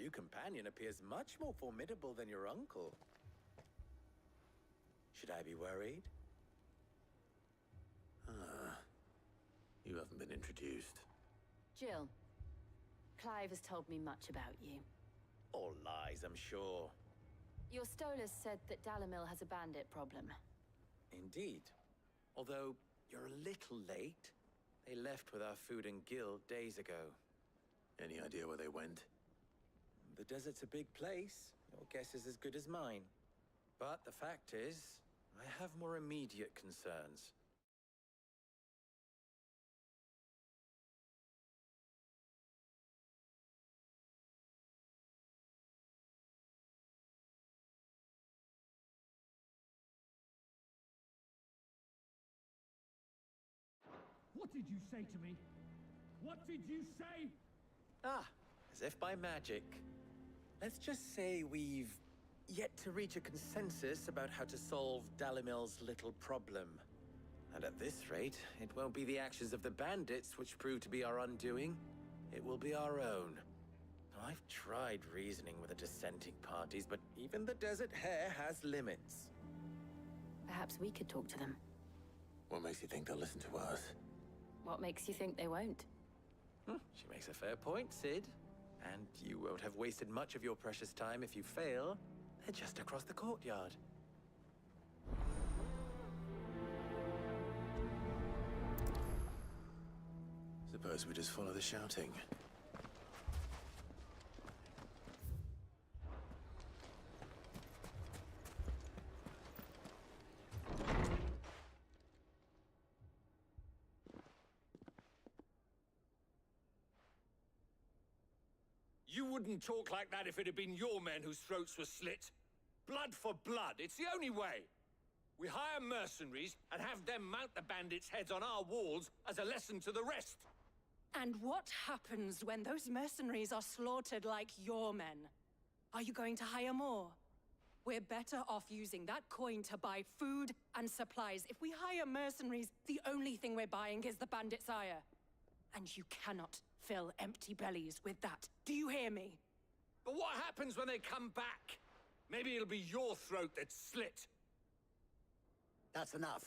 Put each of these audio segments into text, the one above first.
new companion appears much more formidable than your uncle. Should I be worried? You haven't been introduced. Jill. Clive has told me much about you. All lies, I'm sure. Your Stolas said that Dalimil has a bandit problem. Indeed. Although, you're a little late. They left with our food and guild days ago. Any idea where they went? The desert's a big place. Your guess is as good as mine. But the fact is, I have more immediate concerns. What did you say to me? What did you say? Ah, as if by magic. Let's just say we've yet to reach a consensus about how to solve Dalimil's little problem. And at this rate, it won't be the actions of the bandits which prove to be our undoing. It will be our own. I've tried reasoning with the dissenting parties, but even the Desert Hare has limits. Perhaps we could talk to them. What makes you think they'll listen to us? What makes you think they won't? She makes a fair point, Sid. And you won't have wasted much of your precious time if you fail. They're just across the courtyard. Suppose we just follow the shouting. You wouldn't talk like that if it had been your men whose throats were slit. Blood for blood, it's the only way. We hire mercenaries and have them mount the bandits' heads on our walls as a lesson to the rest. And what happens when those mercenaries are slaughtered like your men? Are you going to hire more? We're better off using that coin to buy food and supplies. If we hire mercenaries, the only thing we're buying is the bandits' ire. And you cannot fill empty bellies with that. Do you hear me? But what happens when they come back? Maybe it'll be your throat that's slit. That's enough.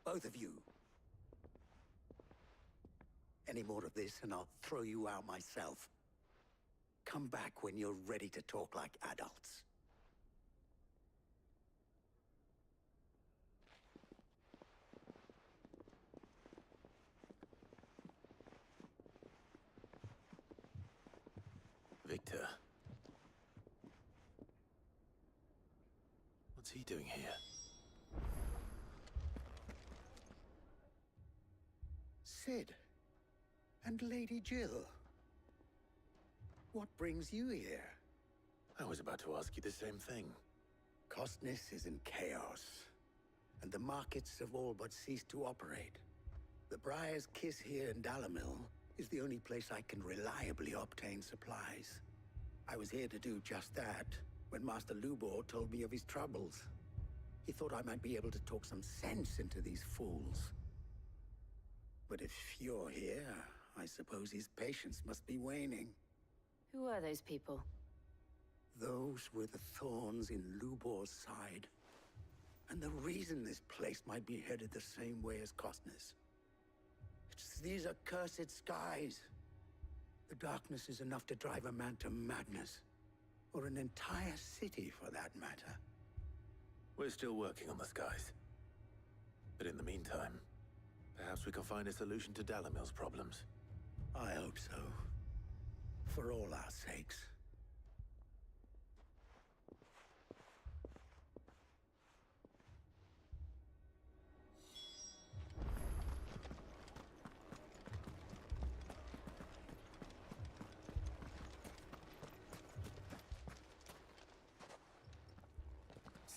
Both of you. Any more of this and I'll throw you out myself. Come back when you're ready to talk like adults. Victor. What's he doing here? Sid. And Lady Jill. What brings you here? I was about to ask you the same thing. Costness is in chaos, and the markets have all but ceased to operate. The Briar's Kiss here in Dalimil is the only place I can reliably obtain supplies. I was here to do just that when Master Lubor told me of his troubles. He thought I might be able to talk some sense into these fools. But if you're here, I suppose his patience must be waning. Who are those people? Those were the thorns in Lubor's side. And the reason this place might be headed the same way as Costness. It's these accursed skies. The darkness is enough to drive a man to madness. Or an entire city, for that matter. We're still working on the skies. But in the meantime, perhaps we can find a solution to Dalimil's problems. I hope so. For all our sakes.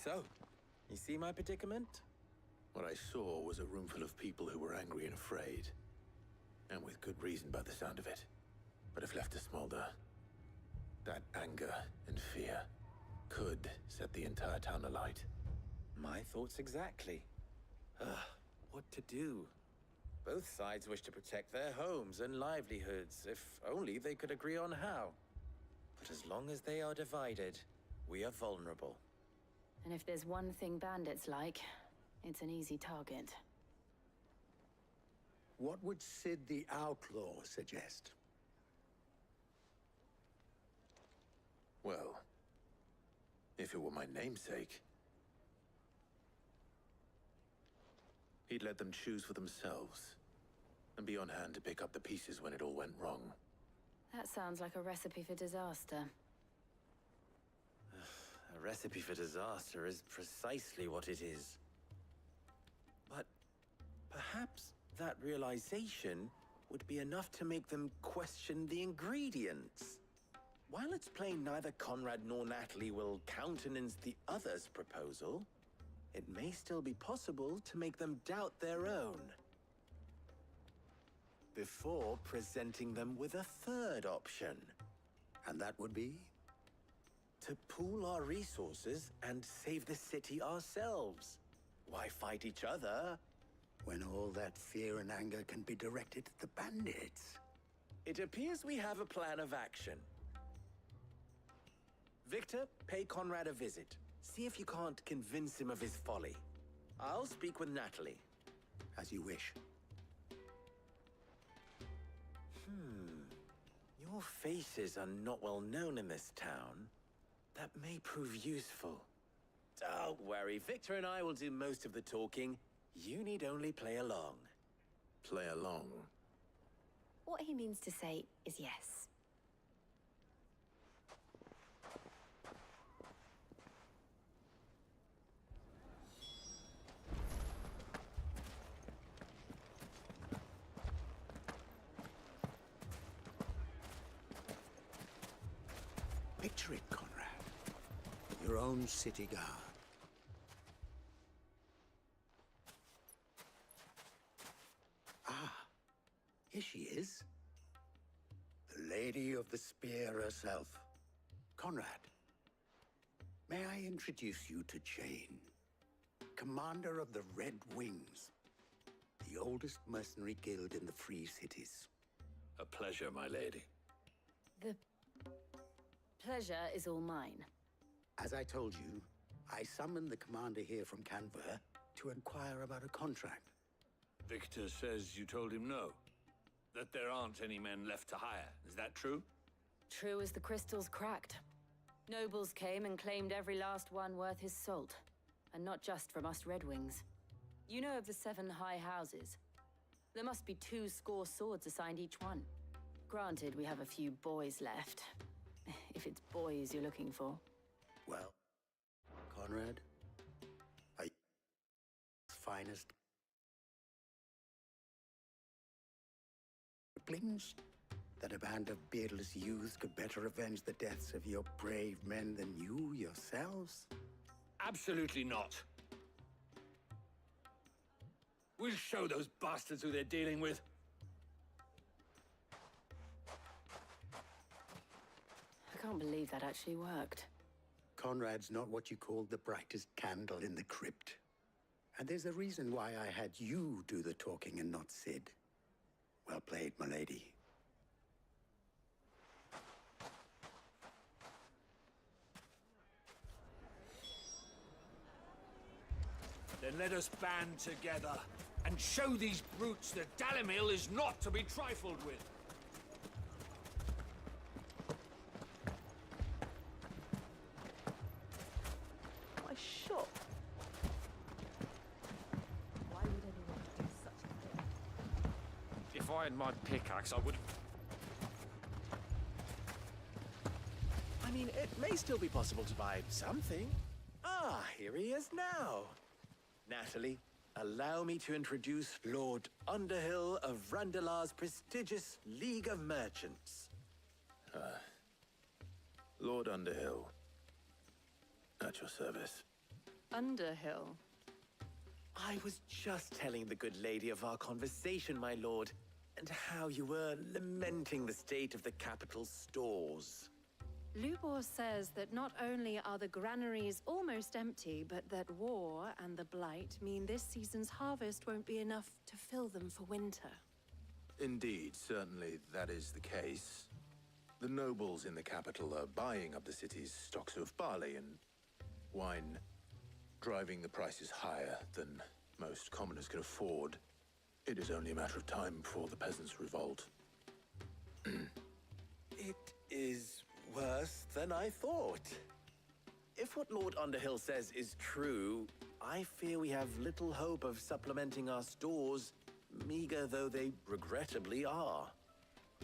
So, you see my predicament? What I saw was a room full of people who were angry and afraid. And with good reason by the sound of it. But if left to smolder, that anger and fear could set the entire town alight. My thoughts exactly. What to do? Both sides wish to protect their homes and livelihoods, if only they could agree on how. But as long as they are divided, we are vulnerable. And if there's one thing bandits like, it's an easy target. What would Sid the Outlaw suggest? Well, if it were my namesake, he'd let them choose for themselves, and be on hand to pick up the pieces when it all went wrong. That sounds like a recipe for disaster. A recipe for disaster is precisely what it is. But perhaps that realization would be enough to make them question the ingredients. While it's plain neither Conrad nor Natalie will countenance the other's proposal, it may still be possible to make them doubt their own. Before presenting them with a third option. And that would be? To pool our resources and save the city ourselves. Why fight each other? When all that fear and anger can be directed at the bandits. It appears we have a plan of action. Victor, pay Conrad a visit. See if you can't convince him of his folly. I'll speak with Natalie. As you wish. Your faces are not well known in this town. That may prove useful. Don't worry, Victor and I will do most of the talking. You need only play along. Play along. What he means to say is yes. Picture it, Conrad. Your own city guard. Ah, here she is. The Lady of the Spear herself. Conrad, may I introduce you to Jane, commander of the Red Wings, the oldest mercenary guild in the Free Cities. A pleasure, my lady. The pleasure is all mine. As I told you, I summoned the commander here from Canver to inquire about a contract. Victor says you told him no. That there aren't any men left to hire. Is that true? True as the crystals cracked. Nobles came and claimed every last one worth his salt. And not just from us Red Wings. You know of the 7 high houses. There must be 2 swords assigned each one. Granted, we have a few boys left. If it's boys you're looking for. Well, Conrad, are you finest Blings? That a band of beardless youths could better avenge the deaths of your brave men than you yourselves? Absolutely not. We'll show those bastards who they're dealing with. I can't believe that actually worked. Conrad's not what you call the brightest candle in the crypt. And there's a reason why I had you do the talking and not Sid. Well played, my lady. Then let us band together and show these brutes that Dalimil is not to be trifled with. My shop. Why would anyone do such a thing? If I had my pickaxe, I would... I mean, it may still be possible to buy something. Ah, here he is now. Natalie, allow me to introduce Lord Underhill of Randalar's prestigious League of Merchants. Lord Underhill. At your service. Underhill. I was just telling the good lady of our conversation, my lord, and how you were lamenting the state of the capital's stores. Lubor says that not only are the granaries almost empty, but that war and the Blight mean this season's harvest won't be enough to fill them for winter. Indeed, certainly that is the case. The nobles in the capital are buying up the city's stocks of barley and wine, driving the prices higher than most commoners can afford. It is only a matter of time before the peasants revolt. It is worse than I thought. If what Lord Underhill says is true, I fear we have little hope of supplementing our stores, meager though they regrettably are.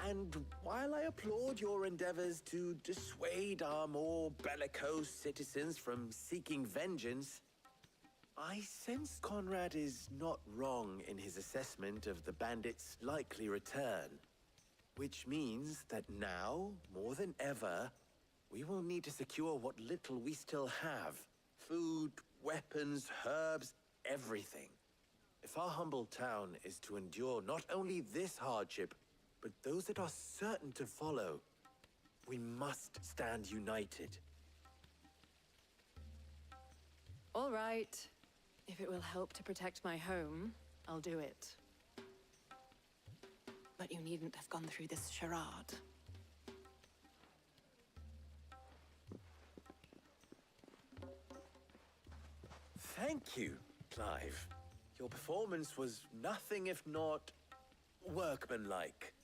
And while I applaud your endeavors to dissuade our more bellicose citizens from seeking vengeance, I sense Conrad is not wrong in his assessment of the bandits' likely return. Which means that now, more than ever, we will need to secure what little we still have. Food, weapons, herbs, everything. If our humble town is to endure not only this hardship, but those that are certain to follow, we must stand united. All right. If it will help to protect my home, I'll do it. But you needn't have gone through this charade. Thank you, Clive. Your performance was nothing if not workmanlike.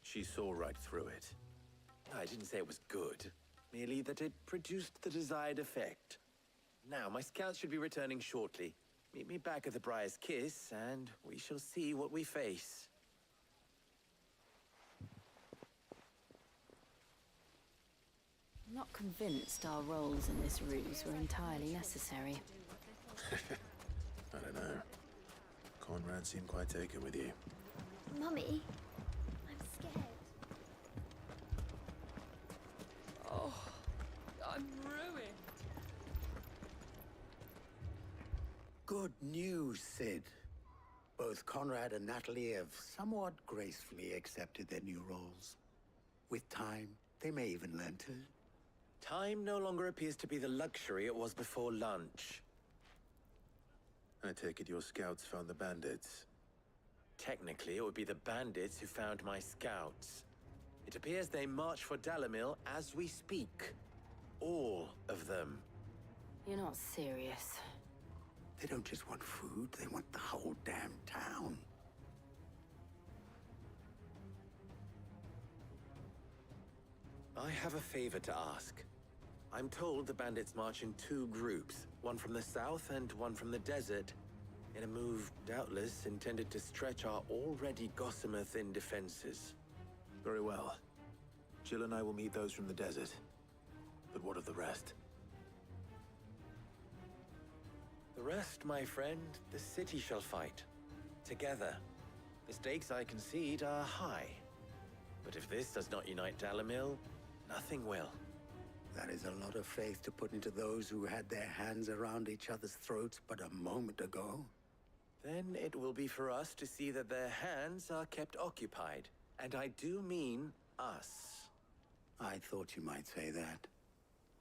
She saw right through it. I didn't say it was good, merely that it produced the desired effect. Now, my scouts should be returning shortly. Meet me back at the Briar's Kiss, and we shall see what we face. I'm not convinced our roles in this ruse were entirely necessary. I don't know. Conrad seemed quite taken with you. Mummy, I'm scared. Oh, I'm ruined. Good news, Sid. Both Conrad and Natalie have somewhat gracefully accepted their new roles. With time, they may even learn to. Time no longer appears to be the luxury it was before lunch. I take it your scouts found the bandits. Technically, it would be the bandits who found my scouts. It appears they march for Dalimil as we speak. All of them. You're not serious. They don't just want food, they want the whole damn town. I have a favor to ask. I'm told the bandits march in two groups, one from the south and one from the desert, in a move doubtless intended to stretch our already gossamer-thin defenses. Very well. Jill and I will meet those from the desert. But what of the rest? The rest, my friend, the city shall fight. Together. The stakes, I concede, are high. But if this does not unite Dalimil, nothing will. That is a lot of faith to put into those who had their hands around each other's throats but a moment ago. Then it will be for us to see that their hands are kept occupied. And I do mean us. I thought you might say that.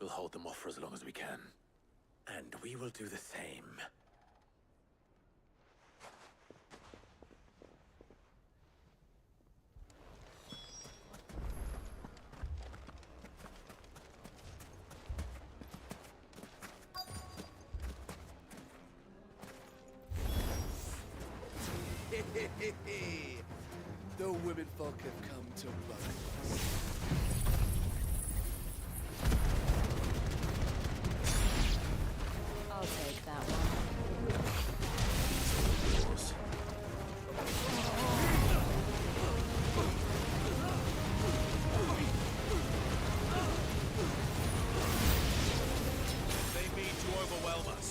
We'll hold them off for as long as we can. And we will do the same. The women folk have come to run. I'll take that one. Yours. They mean to overwhelm us.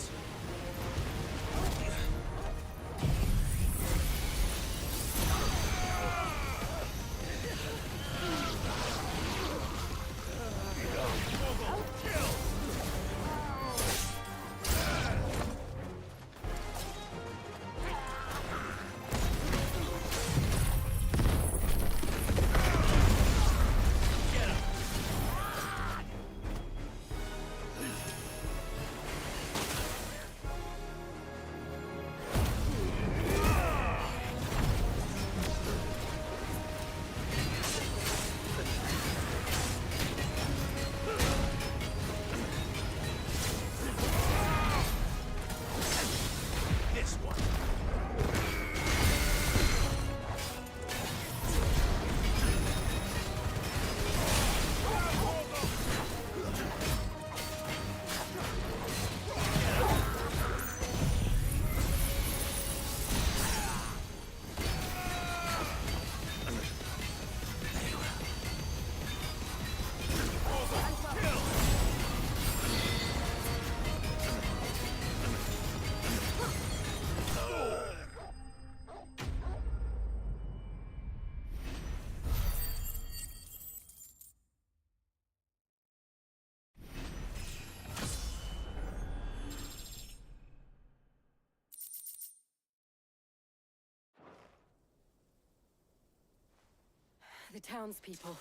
The townspeople.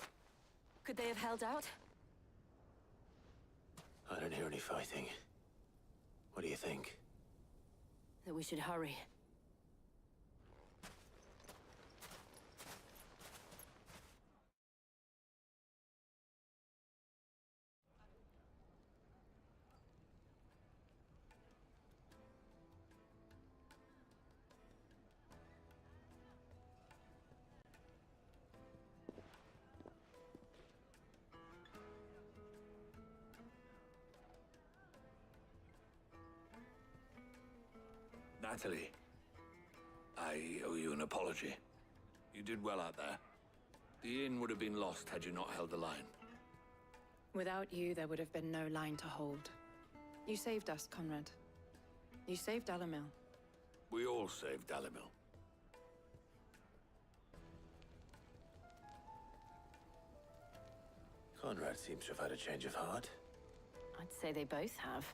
Could they have held out? I don't hear any fighting. What do you think? That we should hurry. Natalie, I owe you an apology. You did well out there. The inn would have been lost had you not held the line. Without you, there would have been no line to hold. You saved us, Conrad. You saved Dalimil. We all saved Dalimil. Conrad seems to have had a change of heart. I'd say they both have.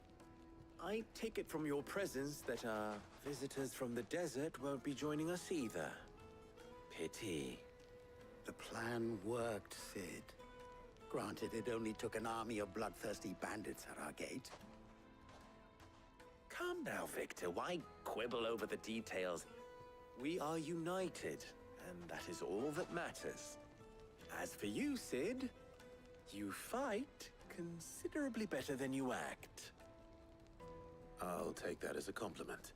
I take it from your presence that our visitors from the desert won't be joining us either. Pity. The plan worked, Sid. Granted, it only took an army of bloodthirsty bandits at our gate. Calm now, Victor. Why quibble over the details? We are united, and that is all that matters. As for you, Sid, you fight considerably better than you act. I'll take that as a compliment.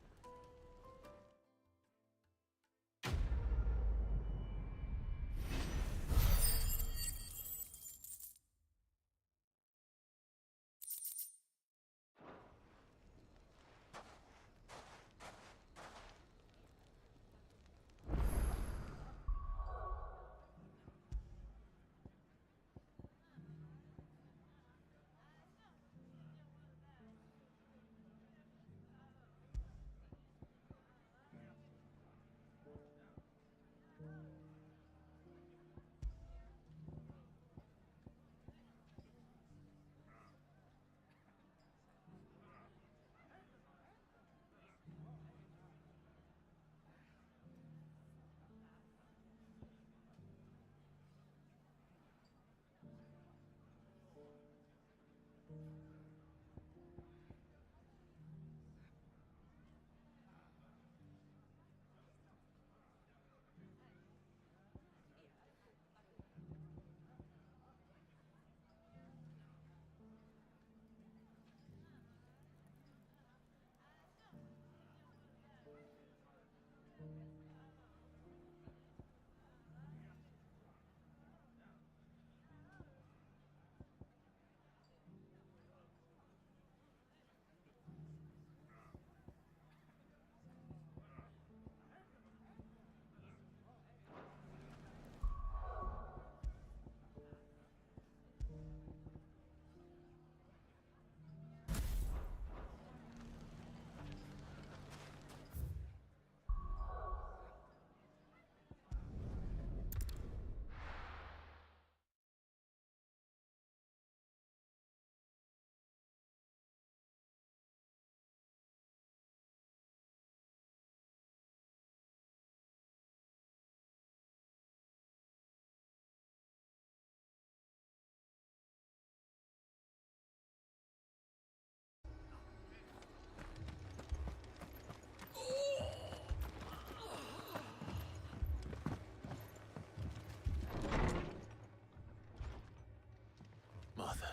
Martha,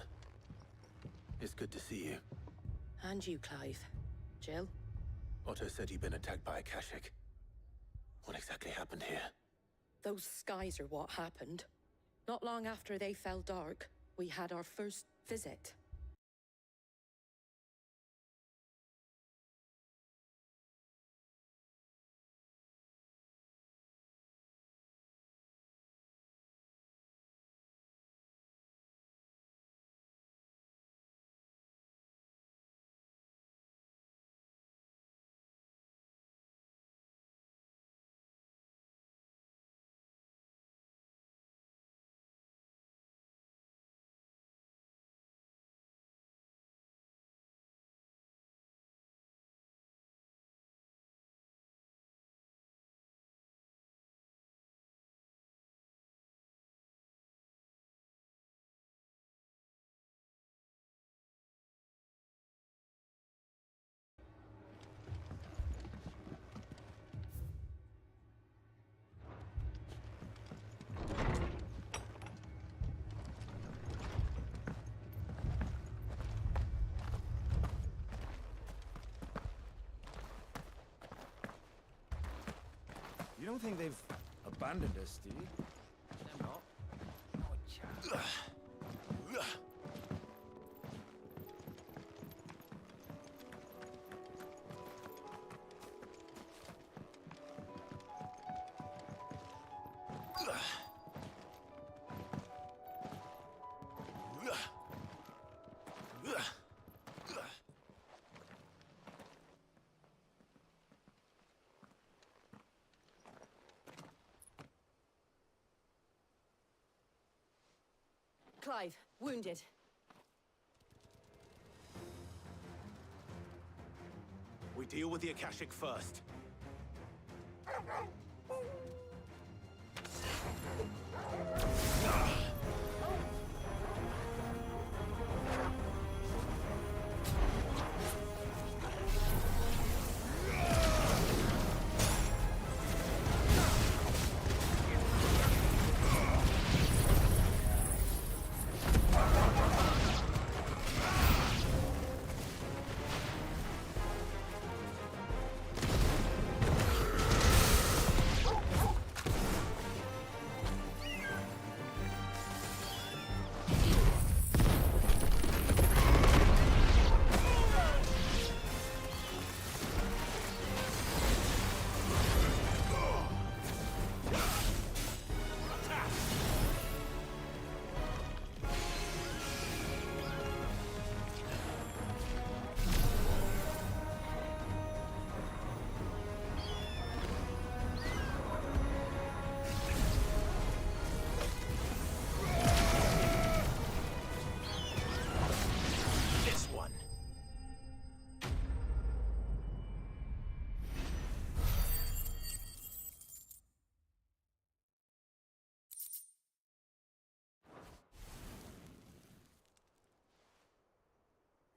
it's good to see you. And you, Clive. Jill? Otto said you'd been attacked by a Kashik. What exactly happened here? Those skies are what happened. Not long after they fell dark, we had our first visit. You don't think they've abandoned us, do you? They're not. No chance. Clive, wounded. We deal with the Akashic first.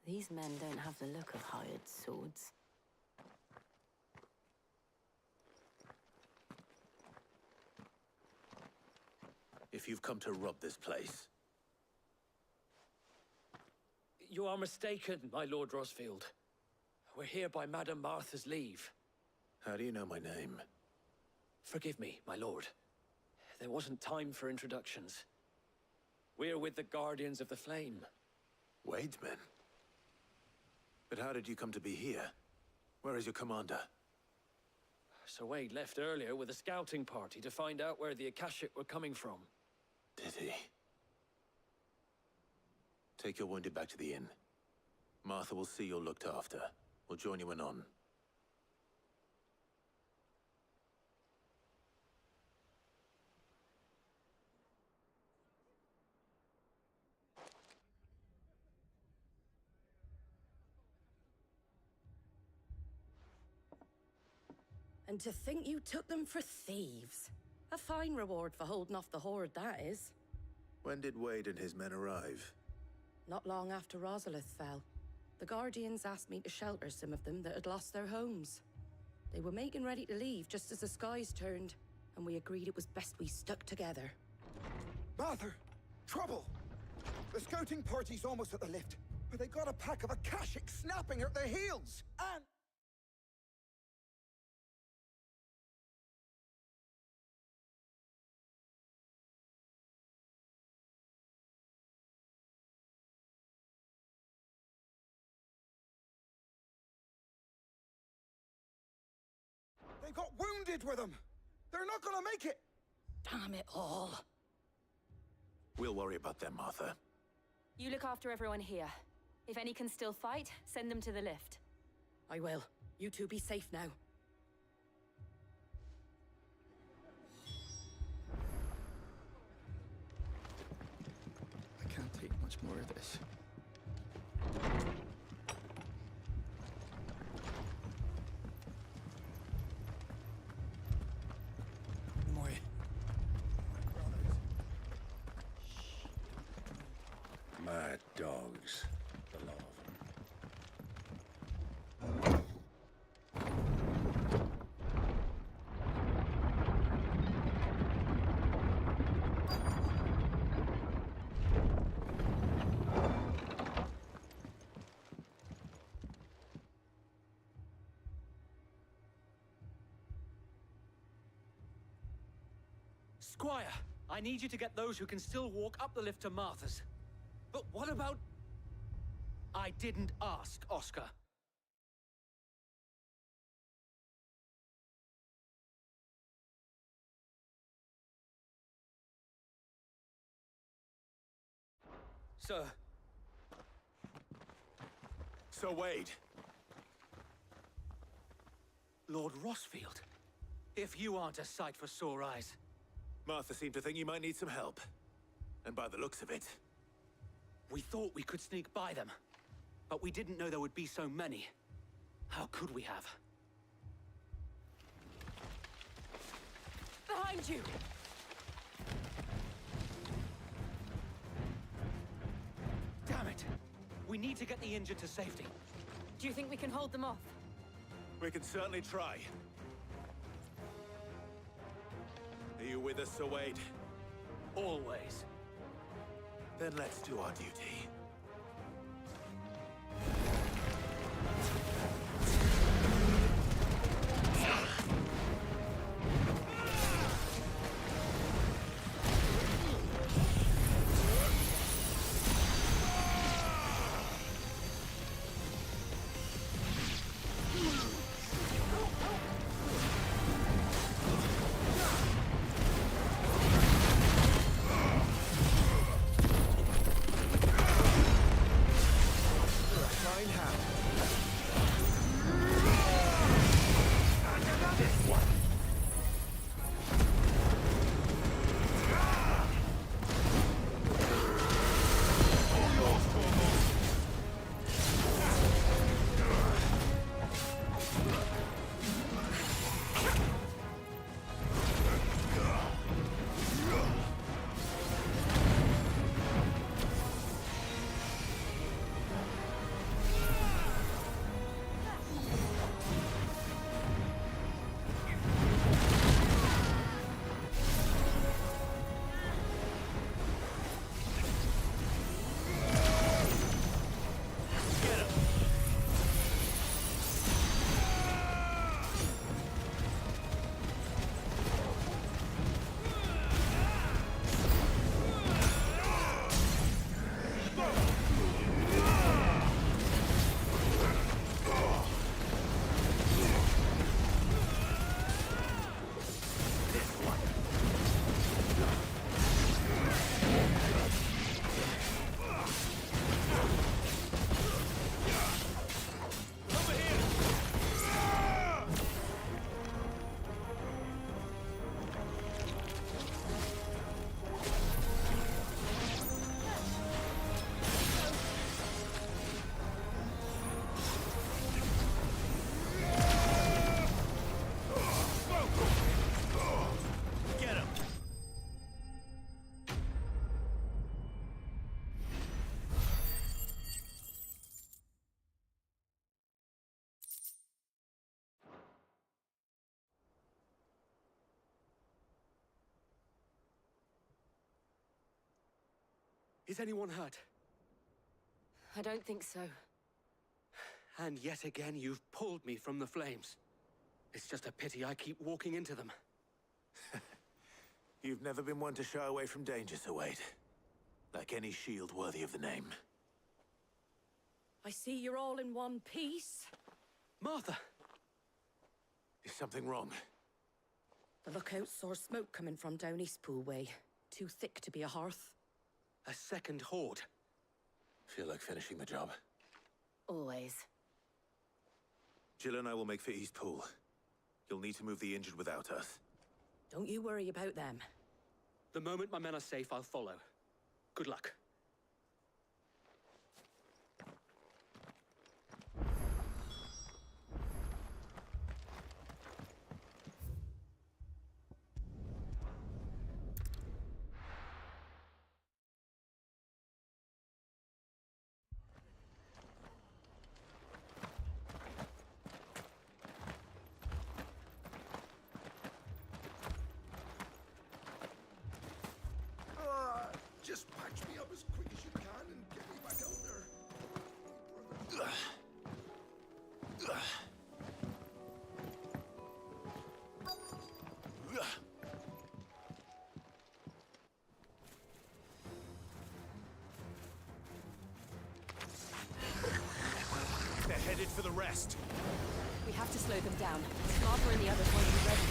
These men don't have the look of hired swords. If you've come to rob this place, You are mistaken, my Lord Rosfield. We're here by Madame Martha's leave. how do you know my name? Forgive me, my lord. There wasn't time for introductions. We're with the Guardians of the Flame. Wade's men? But how did you come to be here? Where is your commander? Sir Wade left earlier with a scouting party to find out where the Akashic were coming from. Did he? Take your wounded back to the inn. Martha will see you're looked after. We'll join you anon. And to think you took them for thieves. A fine reward for holding off the horde, that is. When did Wade and his men arrive? Not long after Rosalith fell. The Guardians asked me to shelter some of them that had lost their homes. They were making ready to leave just as the skies turned, and we agreed it was best we stuck together. Martha! Trouble! The scouting party's almost at the lift, but they got a pack of Akashic snapping at their heels! And... they got wounded with them! They're not gonna make it! Damn it all. We'll worry about them, Martha. You look after everyone here. If any can still fight, send them to the lift. I will. You two be safe now. I can't take much more of this. Moi. Mad dogs, the lot of them. Squire, I need you to get those who can still walk up the lift to Martha's. But what about... I didn't ask, Oscar. Sir. Sir Wade. Lord Rossfield. If you aren't a sight for sore eyes. Martha seemed to think you might need some help. And by the looks of it... We thought we could sneak by them. But we didn't know there would be so many. How could we have? Behind you! Damn it! We need to get the injured to safety. Do you think we can hold them off? We can certainly try. Are you with us, Sir Wade? Always. Then let's do our duty. Is anyone hurt? I don't think so. And yet again, you've pulled me from the flames. It's just a pity I keep walking into them. You've never been one to shy away from danger, Sir Wade. Like any shield worthy of the name. I see you're all in one piece. Martha! Is something wrong? The lookout saw smoke coming from down Eastpool way. Too thick to be a hearth. A second horde. Feel like finishing the job? Always. Jill and I will make for Eastpool. You'll need to move the injured without us. Don't you worry about them. The moment my men are safe, I'll follow. Good luck. Just patch me up as quick as you can and get me back out there. headed for the rest. We have to slow them down. Martha and the others won't be ready.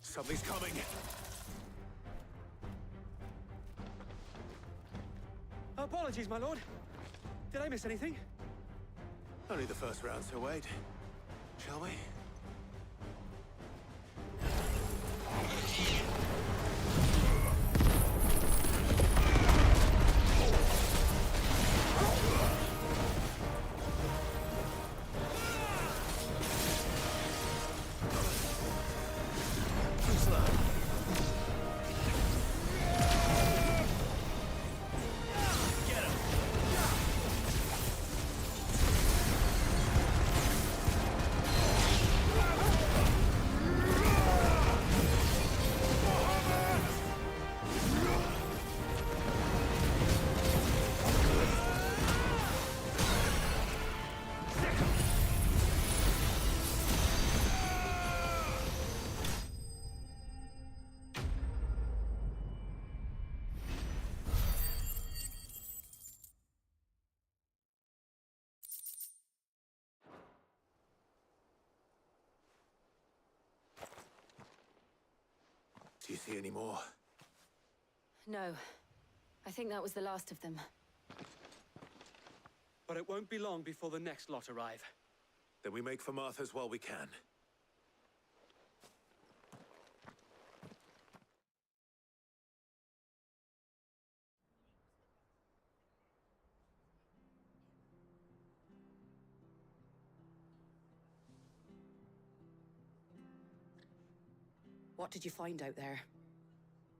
Something's coming. Apologies, my lord. Did I miss anything? Only the first round, so wait. Shall we? Do you see any more? No. I think that was the last of them. But it won't be long before the next lot arrive. Then we make for Martha's while we can. What did you find out there?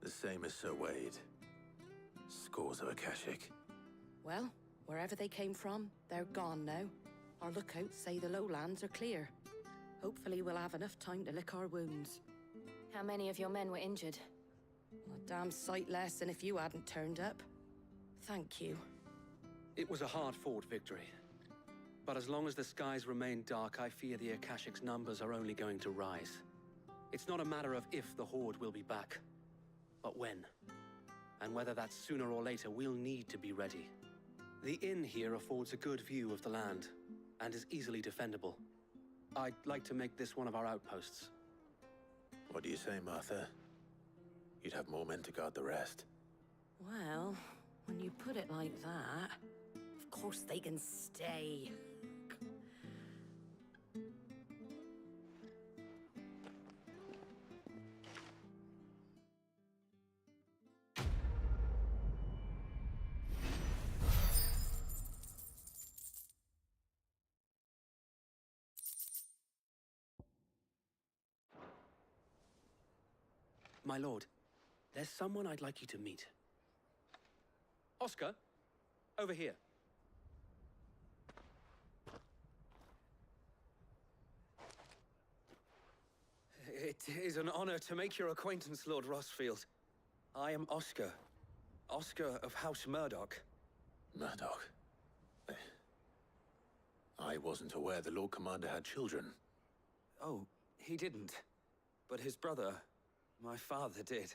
The same as Sir Wade. Scores of Akashic. Well, wherever they came from, they're gone now. Our lookouts say the lowlands are clear. Hopefully we'll have enough time to lick our wounds. How many of your men were injured? A damn sight less than if you hadn't turned up. Thank you. It was a hard-fought victory. But as long as the skies remain dark, I fear the Akashic's numbers are only going to rise. It's not a matter of if the Horde will be back, but when. And whether that's sooner or later, we'll need to be ready. The inn here affords a good view of the land, and is easily defendable. I'd like to make this one of our outposts. What do you say, Martha? You'd have more men to guard the rest. Well, when you put it like that, of course they can stay. My lord, there's someone I'd like you to meet. Oscar, over here. It is an honor to make your acquaintance, Lord Rossfield. I am Oscar. Oscar of House Murdoch. Murdoch? I wasn't aware the Lord Commander had children. Oh, he didn't. But his brother, my father, did.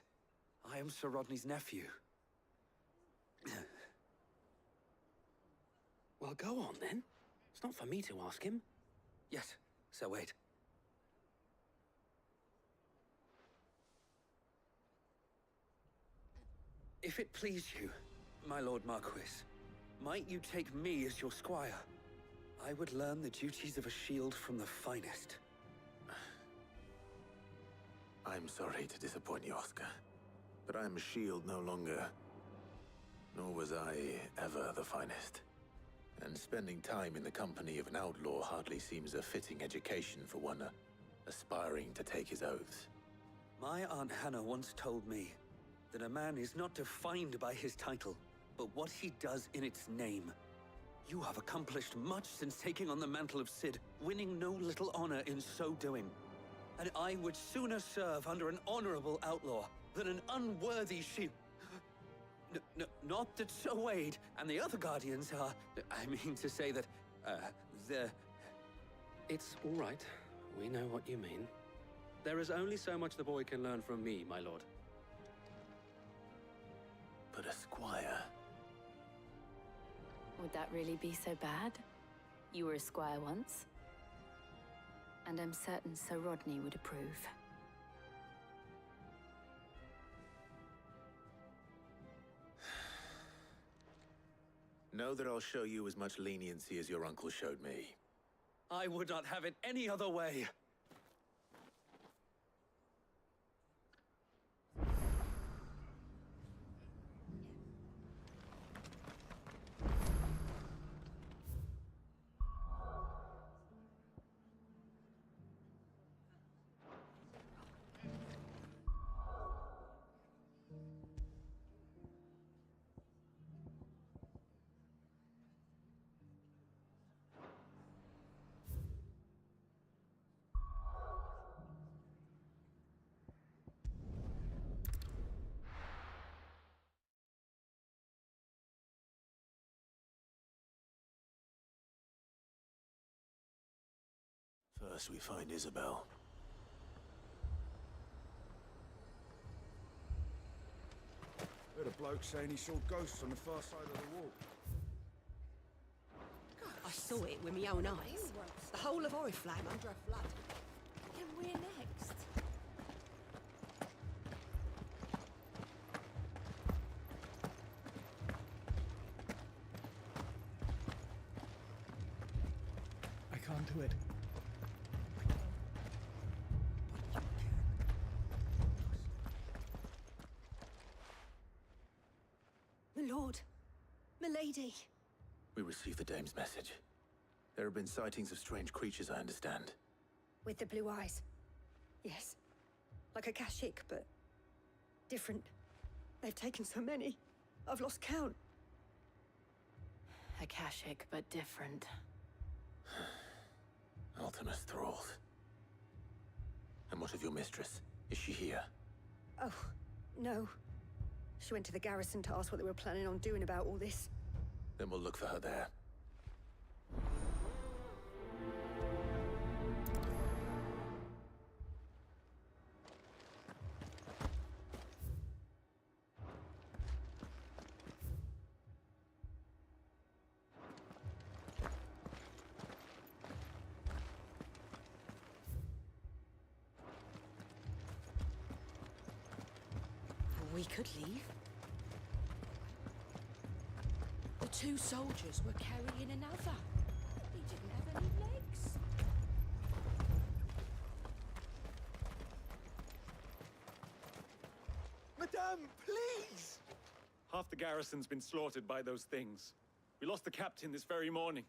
I am Sir Rodney's nephew. Well, go on then. It's not for me to ask him. Yes, Sir Wade. If it please you, my Lord Marquis, might you take me as your squire? I would learn the duties of a shield from the finest. I'm sorry to disappoint you, Oscar, but I am a shield no longer. Nor was I ever the finest. And spending time in the company of an outlaw hardly seems a fitting education for one aspiring to take his oaths. My Aunt Hannah once told me that a man is not defined by his title, but what he does in its name. You have accomplished much since taking on the mantle of Cid, winning no little honor in so doing. And I would sooner serve under an honorable outlaw than an unworthy shield. Not that Sir Wade and the other Guardians are... I mean to say that, they're... It's all right. We know what you mean. There is only so much the boy can learn from me, my lord. But a squire... Would that really be so bad? You were a squire once. And I'm certain Sir Rodney would approve. Know that I'll show you as much leniency as your uncle showed me. I would not have it any other way. First we find Isabel. Heard a bloke saying he saw ghosts on the far side of the wall. I saw it with my own eyes. The whole of Oriflamme under a flood. And we're next. I can't do it. My lord, my lady. We received the dame's message. There have been sightings of strange creatures, I understand. With the blue eyes. Yes. Like a Kashik, but different. They've taken so many. I've lost count. Akashic, but different. Ultimus thralls. And what of your mistress? Is she here? Oh, no. She went to the garrison to ask what they were planning on doing about all this. Then we'll look for her there. We could leave. The two soldiers were carrying another. He didn't have any legs. Madame, please! Half the garrison's been slaughtered by those things. We lost the captain this very morning.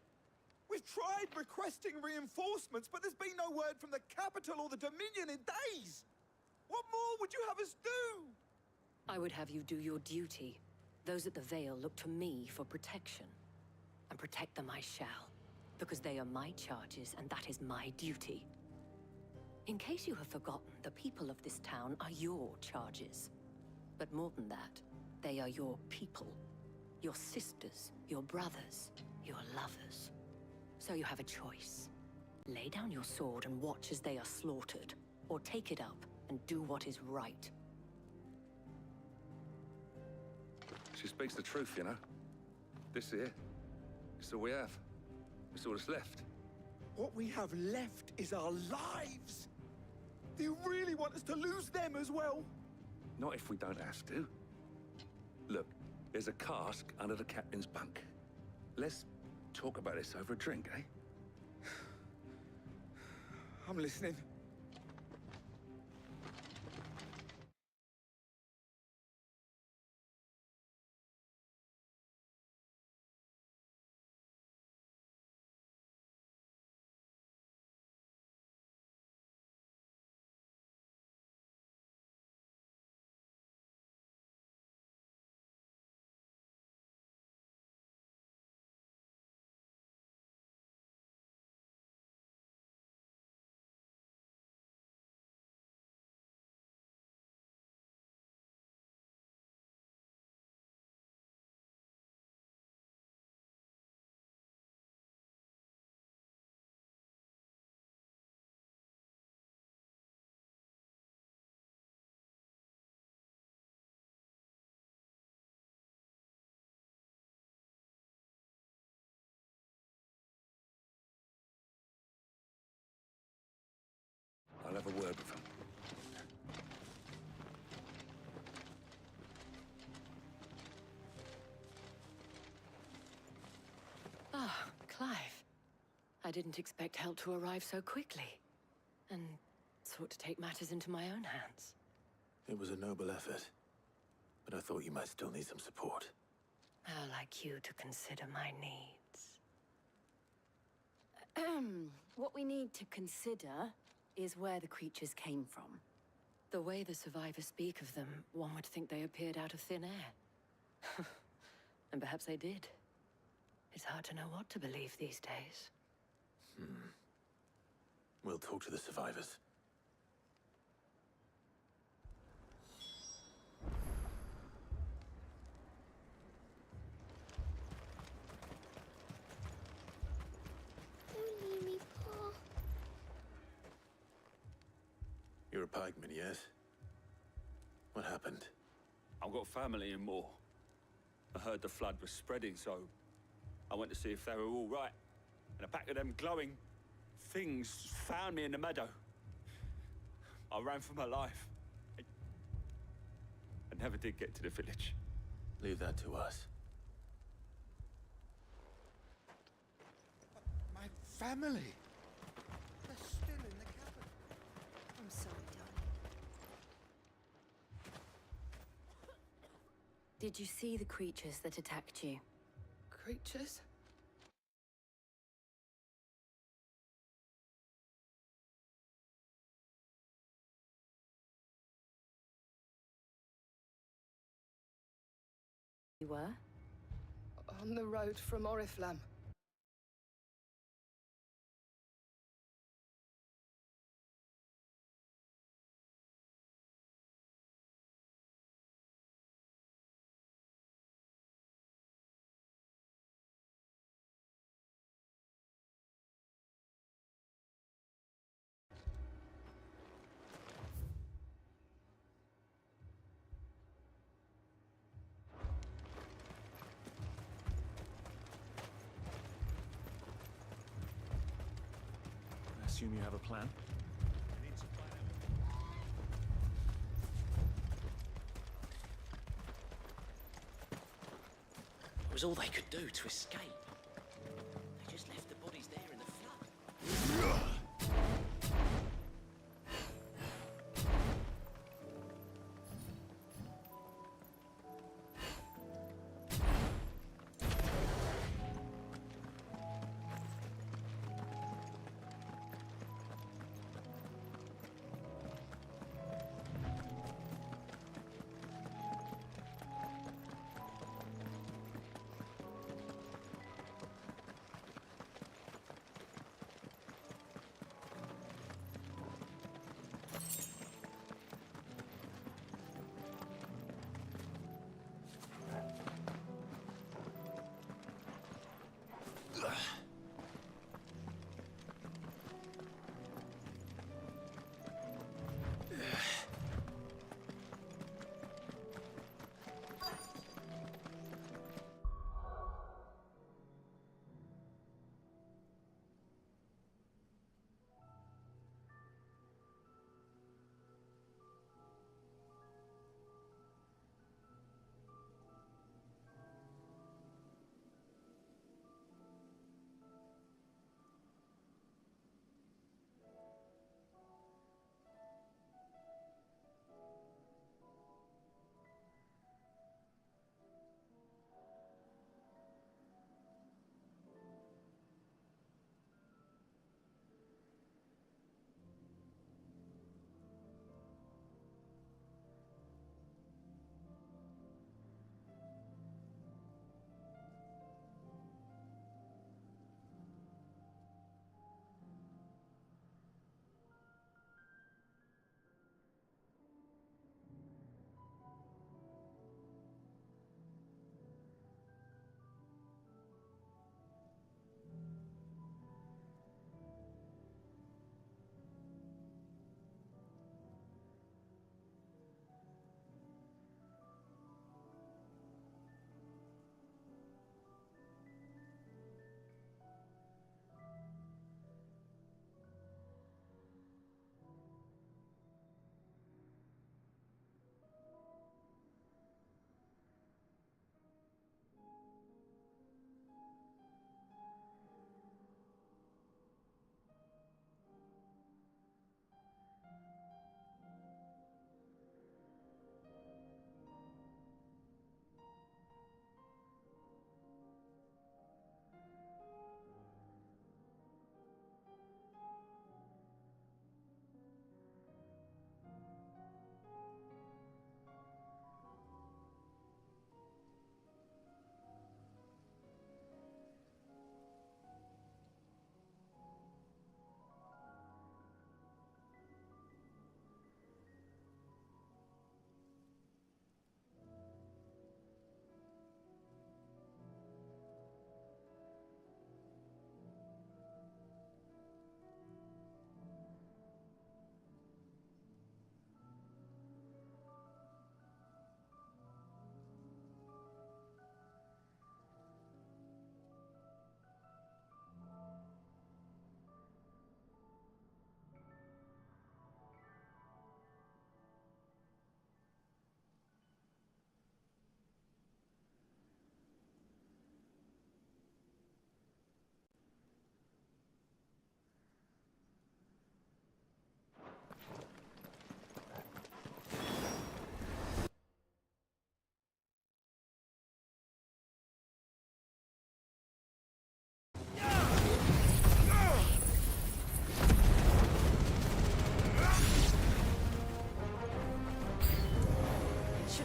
We've tried requesting reinforcements, but there's been no word from the capital or the Dominion in days! What more would you have us do? I would have you do your duty. Those at the Vale look to me for protection. And protect them I shall. Because they are my charges, and that is my duty. In case you have forgotten, the people of this town are your charges. But more than that, they are your people. Your sisters, your brothers, your lovers. So you have a choice. Lay down your sword and watch as they are slaughtered. Or take it up and do what is right. She speaks the truth, you know. This here, it's all we have. It's all that's left. What we have left is our lives! Do you really want us to lose them as well? Not if we don't have to. Look, there's a cask under the captain's bunk. Let's talk about this over a drink, eh? I'm listening. I'll have a word with him. Ah, Clive. I didn't expect help to arrive so quickly. And sought to take matters into my own hands. It was a noble effort, but I thought you might still need some support. How like you to consider my needs. What we need to consider is where the creatures came from. The way the survivors speak of them, one would think they appeared out of thin air. And perhaps they did. It's hard to know what to believe these days. We'll talk to the survivors. Don't leave me, Paul. You're a pikeman, yes? What happened? I've got family in Moor. I heard the flood was spreading, so I went to see if they were all right. And a pack of them glowing things found me in the meadow. I ran for my life. I never did get to the village. Leave that to us. My family! They're still in the cabin. I'm sorry, darling. Did you see the creatures that attacked you? Creatures? You were? On the road from Oriflamme. I assume you have a plan? It was all they could do to escape. They just left the bodies there in the flood.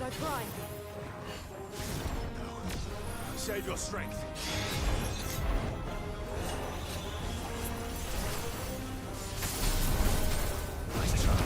Should I try? Save your strength. Nice try.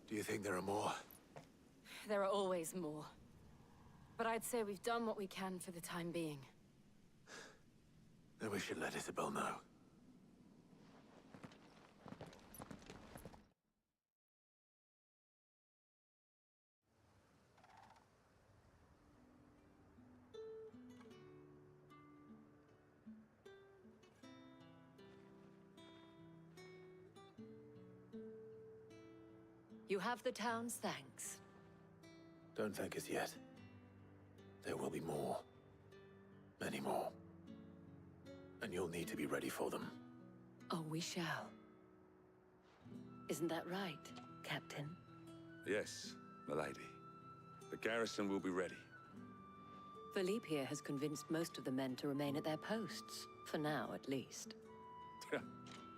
Do you think there are more? There are always more. But I'd say we've done what we can for the time being. Then we should let Isabel know. You have the town's thanks. Don't thank us yet. There will be more. Many more. And you'll need to be ready for them. Oh, we shall. Isn't that right, Captain? Yes, milady. The garrison will be ready. Philippe here has convinced most of the men to remain at their posts. For now, at least.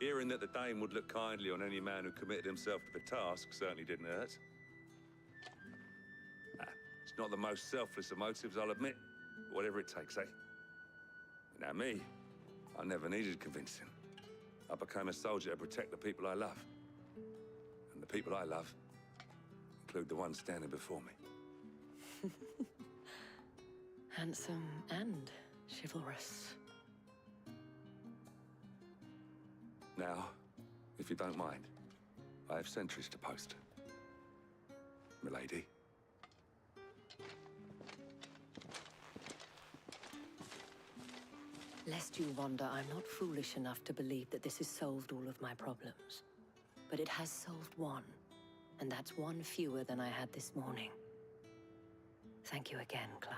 Hearing that the Dane would look kindly on any man who committed himself to the task certainly didn't hurt. It's not the most selfless of motives, I'll admit. But whatever it takes, eh? Now me, I never needed convincing. I became a soldier to protect the people I love. And the people I love include the ones standing before me. Handsome and chivalrous. Now, if you don't mind, I have sentries to post. Milady. Lest you wonder, I'm not foolish enough to believe that this has solved all of my problems. But it has solved one, and that's one fewer than I had this morning. Thank you again, Clive.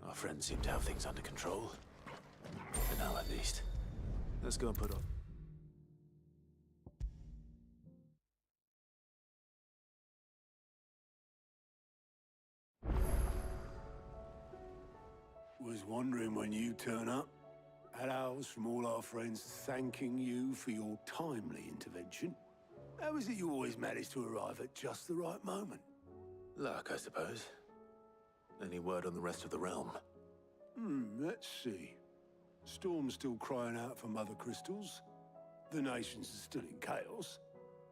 Our friends seem to have things under control. For now, at least. Let's go and put on. Was wondering when you turn up. Hellos from all our friends thanking you for your timely intervention. How is it you always manage to arrive at just the right moment? Luck, I suppose. Any word on the rest of the realm? Let's see. Storm's still crying out for Mother Crystals. The nations are still in chaos.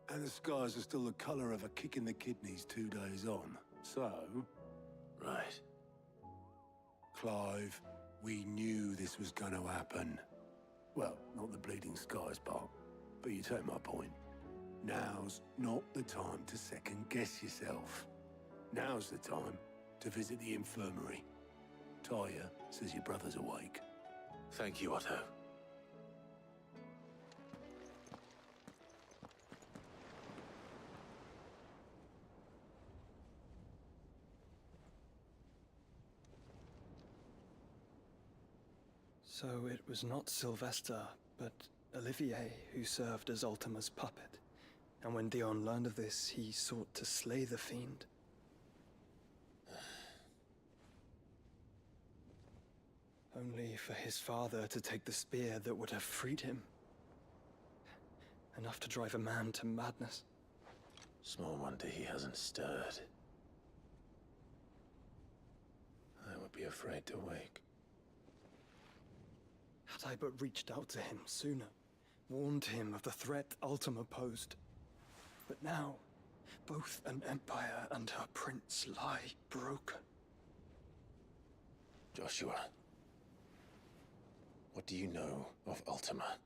And the skies are still the color of a kick in the kidneys 2 days on. So... Right. Clive, we knew this was going to happen. Well, not the bleeding skies part, but you take my point. Now's not the time to second-guess yourself. Now's the time to visit the infirmary. Talia says your brother's awake. Thank you, Otto. So it was not Sylvester, but Olivier who served as Ultima's puppet. And when Dion learned of this, he sought to slay the fiend. Only for his father to take the spear that would have freed him. Enough to drive a man to madness. Small wonder he hasn't stirred. I would be afraid to wake. Had I but reached out to him sooner, warned him of the threat Ultima posed. But now, both an empire and her prince lie broken. Joshua, what do you know of Ultima?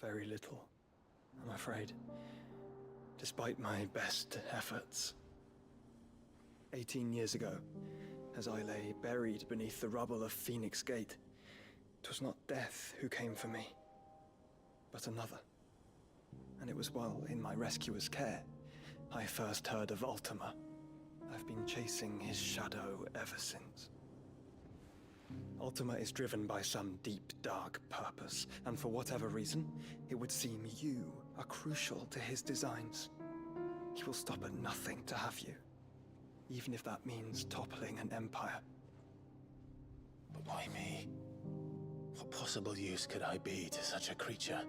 Very little, I'm afraid. Despite my best efforts. 18 years ago, as I lay buried beneath the rubble of Phoenix Gate, 'twas not death who came for me, but another. And it was while in my rescuer's care, I first heard of Ultima. I've been chasing his shadow ever since. Ultima is driven by some deep, dark purpose, and for whatever reason, it would seem you are crucial to his designs. He will stop at nothing to have you, even if that means toppling an empire. But why me? What possible use could I be to such a creature?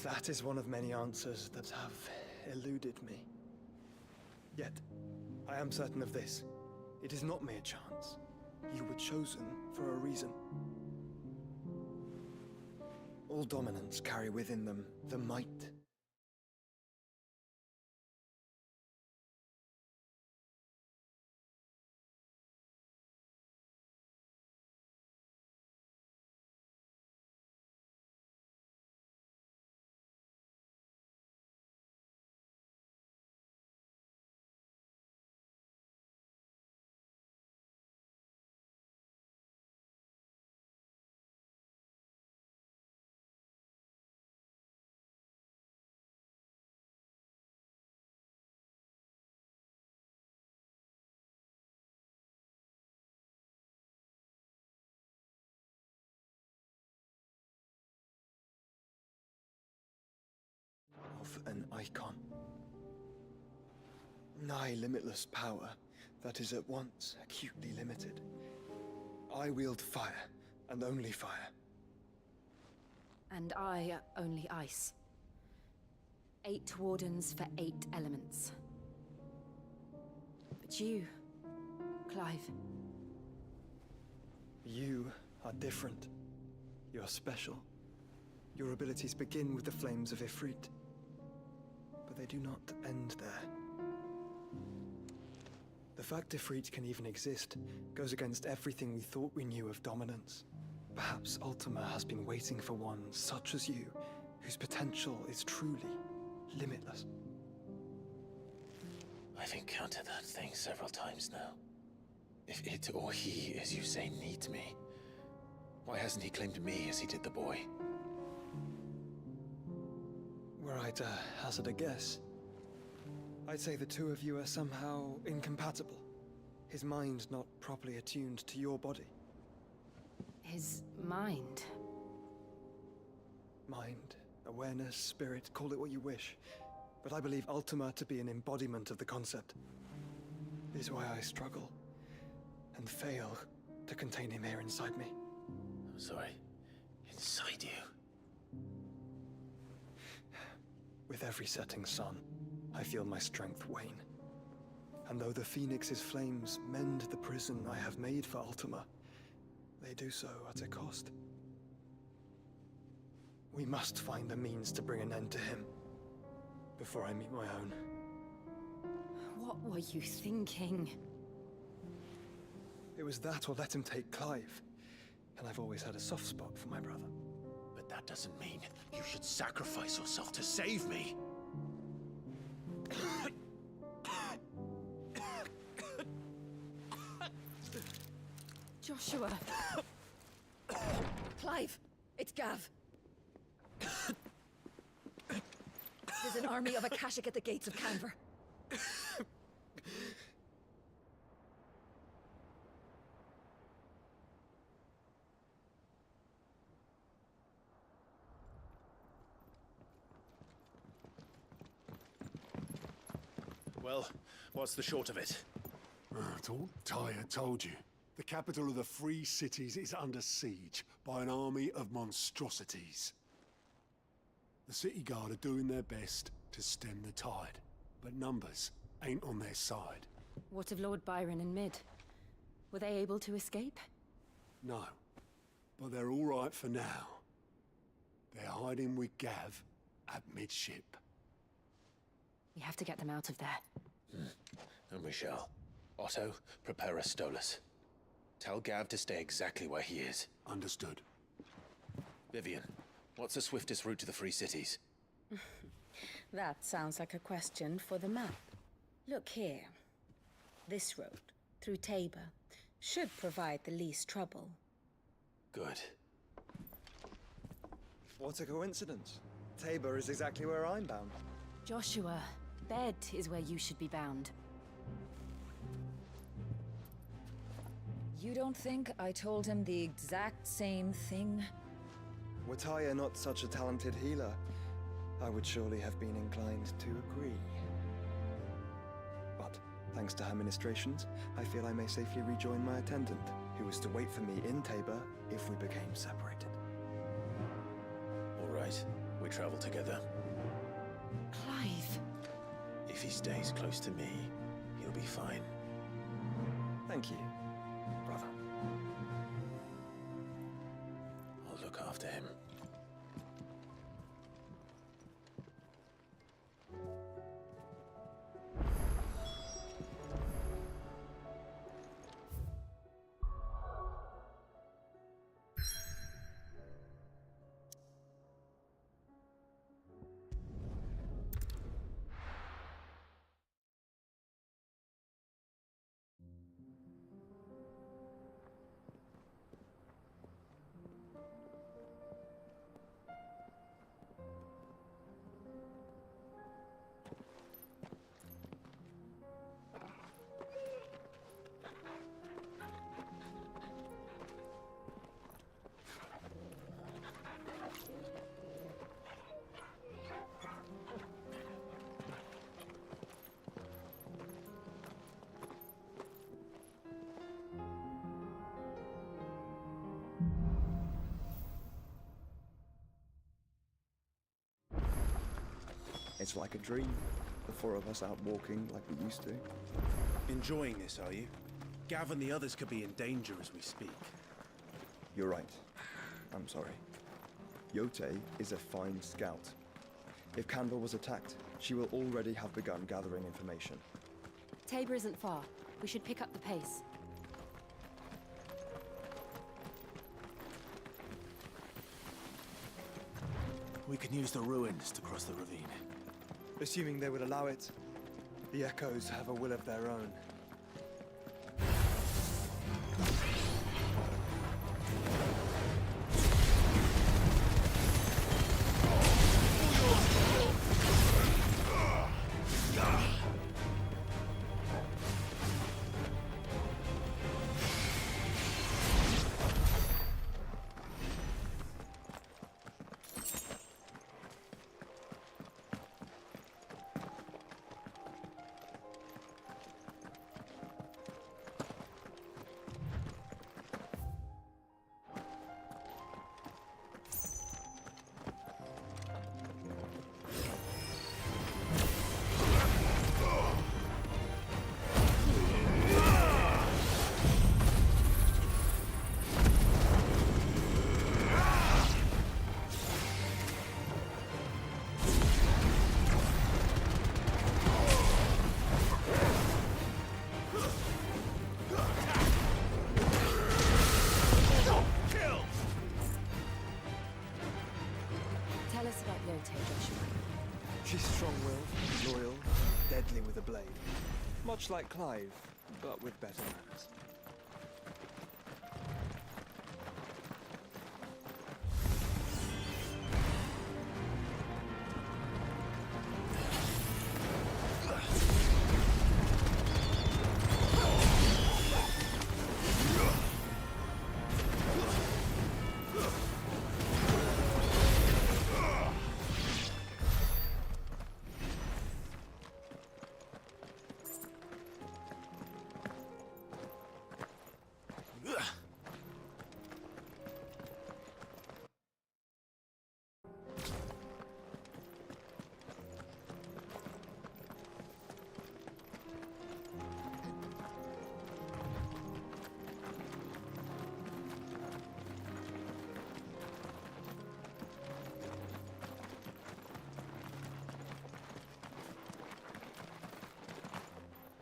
That is one of many answers that have eluded me. Yet, I am certain of this. It is not mere chance. You were chosen for a reason. All dominants carry within them the might. Of an icon. Nigh limitless power that is at once acutely limited. I wield fire, and only fire. And I only ice. 8 wardens for 8 elements. But you, Clive. You are different. You're special. Your abilities begin with the flames of Ifrit. But they do not end there. The fact Ifrit can even exist goes against everything we thought we knew of dominance. Perhaps Ultima has been waiting for one such as you, whose potential is truly limitless. I've encountered that thing several times now. If it or he, as you say, needs me, why hasn't he claimed me as he did the boy? Were I to hazard a guess, I'd say the two of you are somehow incompatible. His mind not properly attuned to your body. His mind? Mind, awareness, spirit, call it what you wish. But I believe Ultima to be an embodiment of the concept. This is why I struggle and fail to contain him here inside me. I'm sorry. Inside you? With every setting sun, I feel my strength wane. And though the Phoenix's flames mend the prison I have made for Ultima, they do so at a cost. We must find the means to bring an end to him before I meet my own. What were you thinking? It was that or let him take Clive. And I've always had a soft spot for my brother. But that doesn't mean you should sacrifice yourself to save me. Joshua. Clive, it's Gav. There's an army of Akashic at the gates of Canver. Well, what's the short of it? I thought Ty had told you. The capital of the Free Cities is under siege by an army of monstrosities. The city guard are doing their best to stem the tide, but numbers ain't on their side. What of Lord Byron and Mid? Were they able to escape? No, but they're all right for now. They're hiding with Gav at midship. We have to get them out of there. And we shall. Otto, prepare a Stolas. Tell Gav to stay exactly where he is. Understood. Vivian, what's the swiftest route to the Free Cities? That sounds like a question for the map. Look here. This road, through Tabor, should provide the least trouble. Good. What a coincidence. Tabor is exactly where I'm bound. Joshua, Bed is where you should be bound. You don't think I told him the exact same thing? Were Tyre not such a talented healer, I would surely have been inclined to agree. But, thanks to her ministrations, I feel I may safely rejoin my attendant, who was to wait for me in Tabor if we became separated. All right, we travel together. Clive. If he stays close to me, he'll be fine. Thank you, brother. I'll look after him. It's like a dream. The four of us out walking like we used to. Enjoying this, are you? Gav and the others could be in danger as we speak. You're right. I'm sorry. Yote is a fine scout. If Canva was attacked, she will already have begun gathering information. Tabor isn't far. We should pick up the pace. We can use the ruins to cross the ravine. Assuming they would allow it, the Echoes have a will of their own. She's strong-willed, loyal, deadly with a blade. Much like Clive, but with better manners.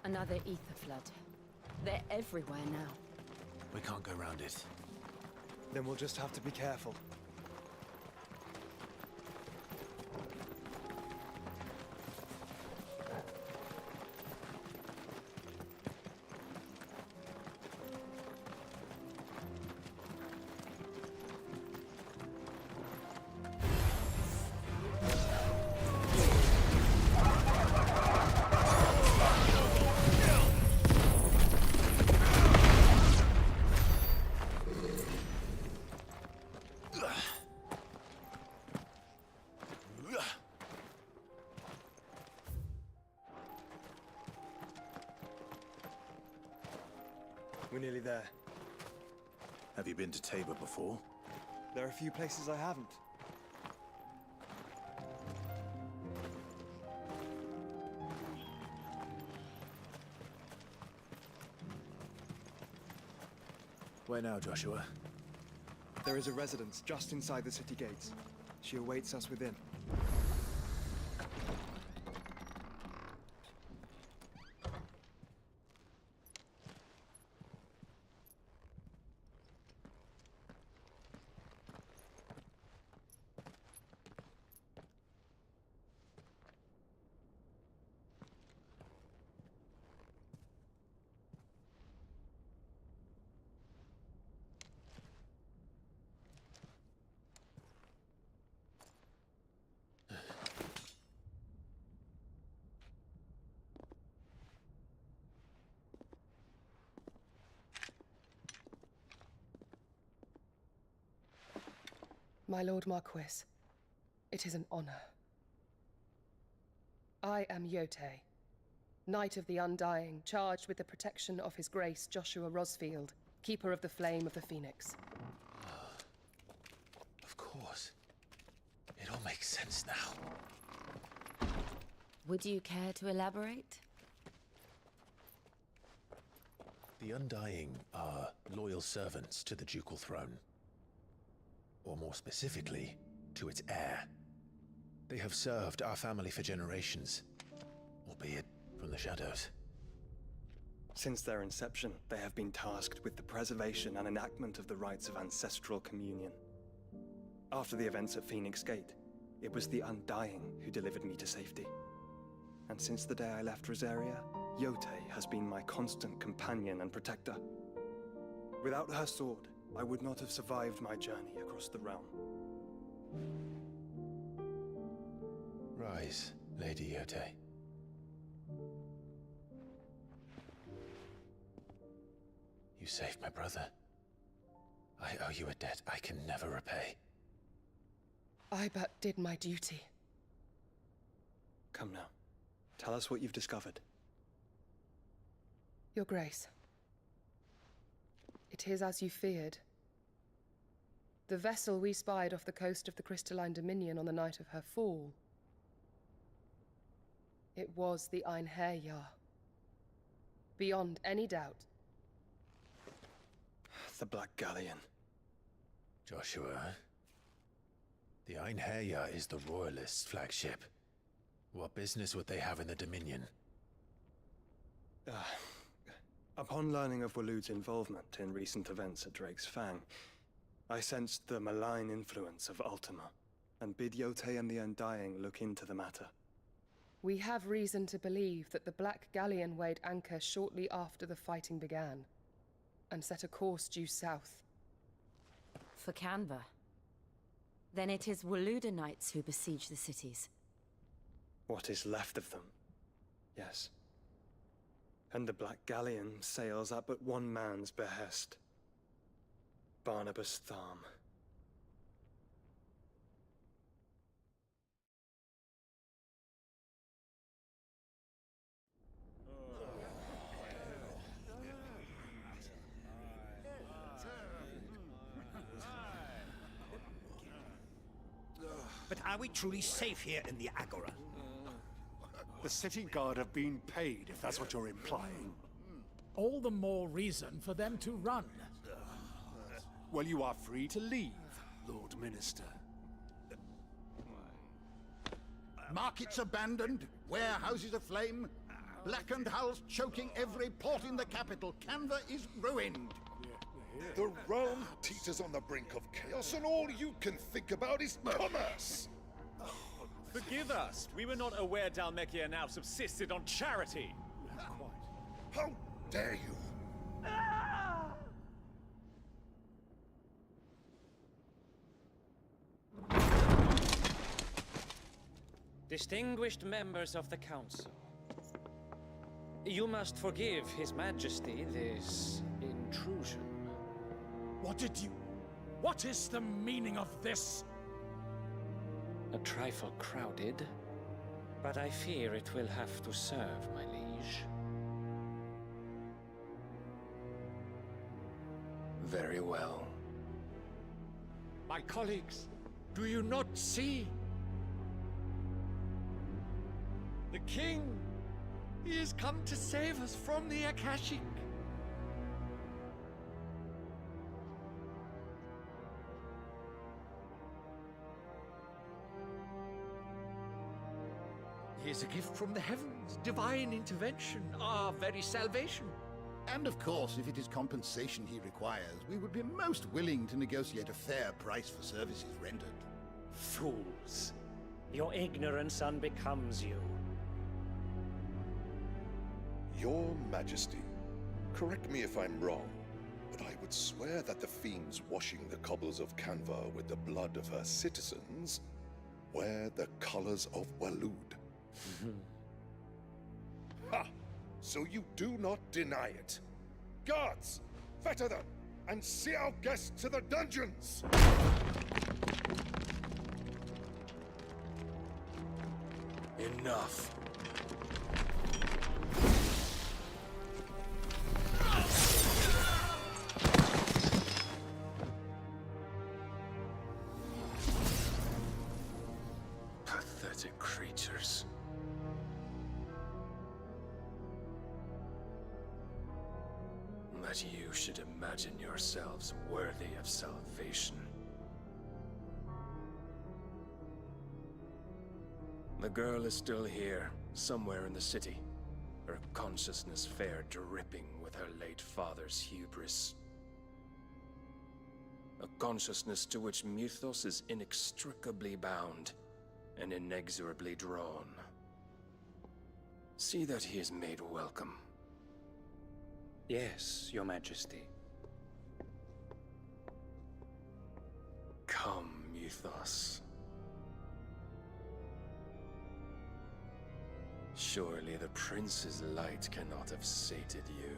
Another ether flood. They're everywhere now. We can't go round it. Then we'll just have to be careful. We're nearly there. Have you been to Tabor before? There are a few places I haven't. Where now, Joshua? There is a residence just inside the city gates. She awaits us within. My Lord Marquis, it is an honor. I am Yotei, Knight of the Undying, charged with the protection of His Grace Joshua Rosfield, Keeper of the Flame of the Phoenix. Of course. It all makes sense now. Would you care to elaborate? The Undying are loyal servants to the ducal throne. Or more specifically, to its heir. They have served our family for generations, albeit from the shadows. Since their inception, they have been tasked with the preservation and enactment of the rites of ancestral communion. After the events at Phoenix Gate, it was the Undying who delivered me to safety. And since the day I left Rosaria, Yotei has been my constant companion and protector. Without her sword, I would not have survived my journey across the realm. Rise, Lady Yotei. You saved my brother. I owe you a debt I can never repay. I but did my duty. Come now. Tell us what you've discovered. Your Grace. It is as you feared. The vessel we spied off the coast of the Crystalline Dominion on the night of her fall. It was the Einherjar. Beyond any doubt. The Black Galleon. Joshua, the Einherjar is the Royalists' flagship. What business would they have in the Dominion? Upon learning of Waloed's involvement in recent events at Drake's Fang, I sensed the malign influence of Ultima, and bid Yotei and the Undying look into the matter. We have reason to believe that the Black Galleon weighed anchor shortly after the fighting began, and set a course due south. For Canva. Then it is Waloed Knights who besiege the cities. What is left of them, yes. And the Black Galleon sails at but one man's behest. Barnabas Tharm. But are we truly safe here in the Agora? The city guard have been paid, if that's what you're implying. All the more reason for them to run. Well, you are free to leave, Lord Minister. Markets abandoned, warehouses aflame. Blackened hulls choking every port in the capital. Canva is ruined. The realm teeters on the brink of chaos, and all you can think about is commerce! Forgive us. We were not aware Dhalmekia now subsisted on charity. How dare you! Distinguished members of the Council, you must forgive His Majesty this intrusion. What is the meaning of this? A trifle crowded, but I fear it will have to serve, my liege. Very well. My colleagues, do you not see? The king! He has come to save us from the Akashic! He is a gift from the heavens, divine intervention, our very salvation. And of course, if it is compensation he requires, we would be most willing to negotiate a fair price for services rendered. Fools! Your ignorance unbecomes you. Your Majesty, correct me if I'm wrong, but I would swear that the fiends washing the cobbles of Canva with the blood of her citizens wear the colors of Waloed. Ha! So you do not deny it. Guards, fetter them, and see our guests to the dungeons! Enough. Pathetic creatures. That you should imagine yourselves worthy of salvation. The girl is still here, somewhere in the city. Her consciousness fair dripping with her late father's hubris. A consciousness to which Mythos is inextricably bound and inexorably drawn. See that he is made welcome. Yes, Your Majesty. Come, Mythos. Surely the prince's light cannot have sated you.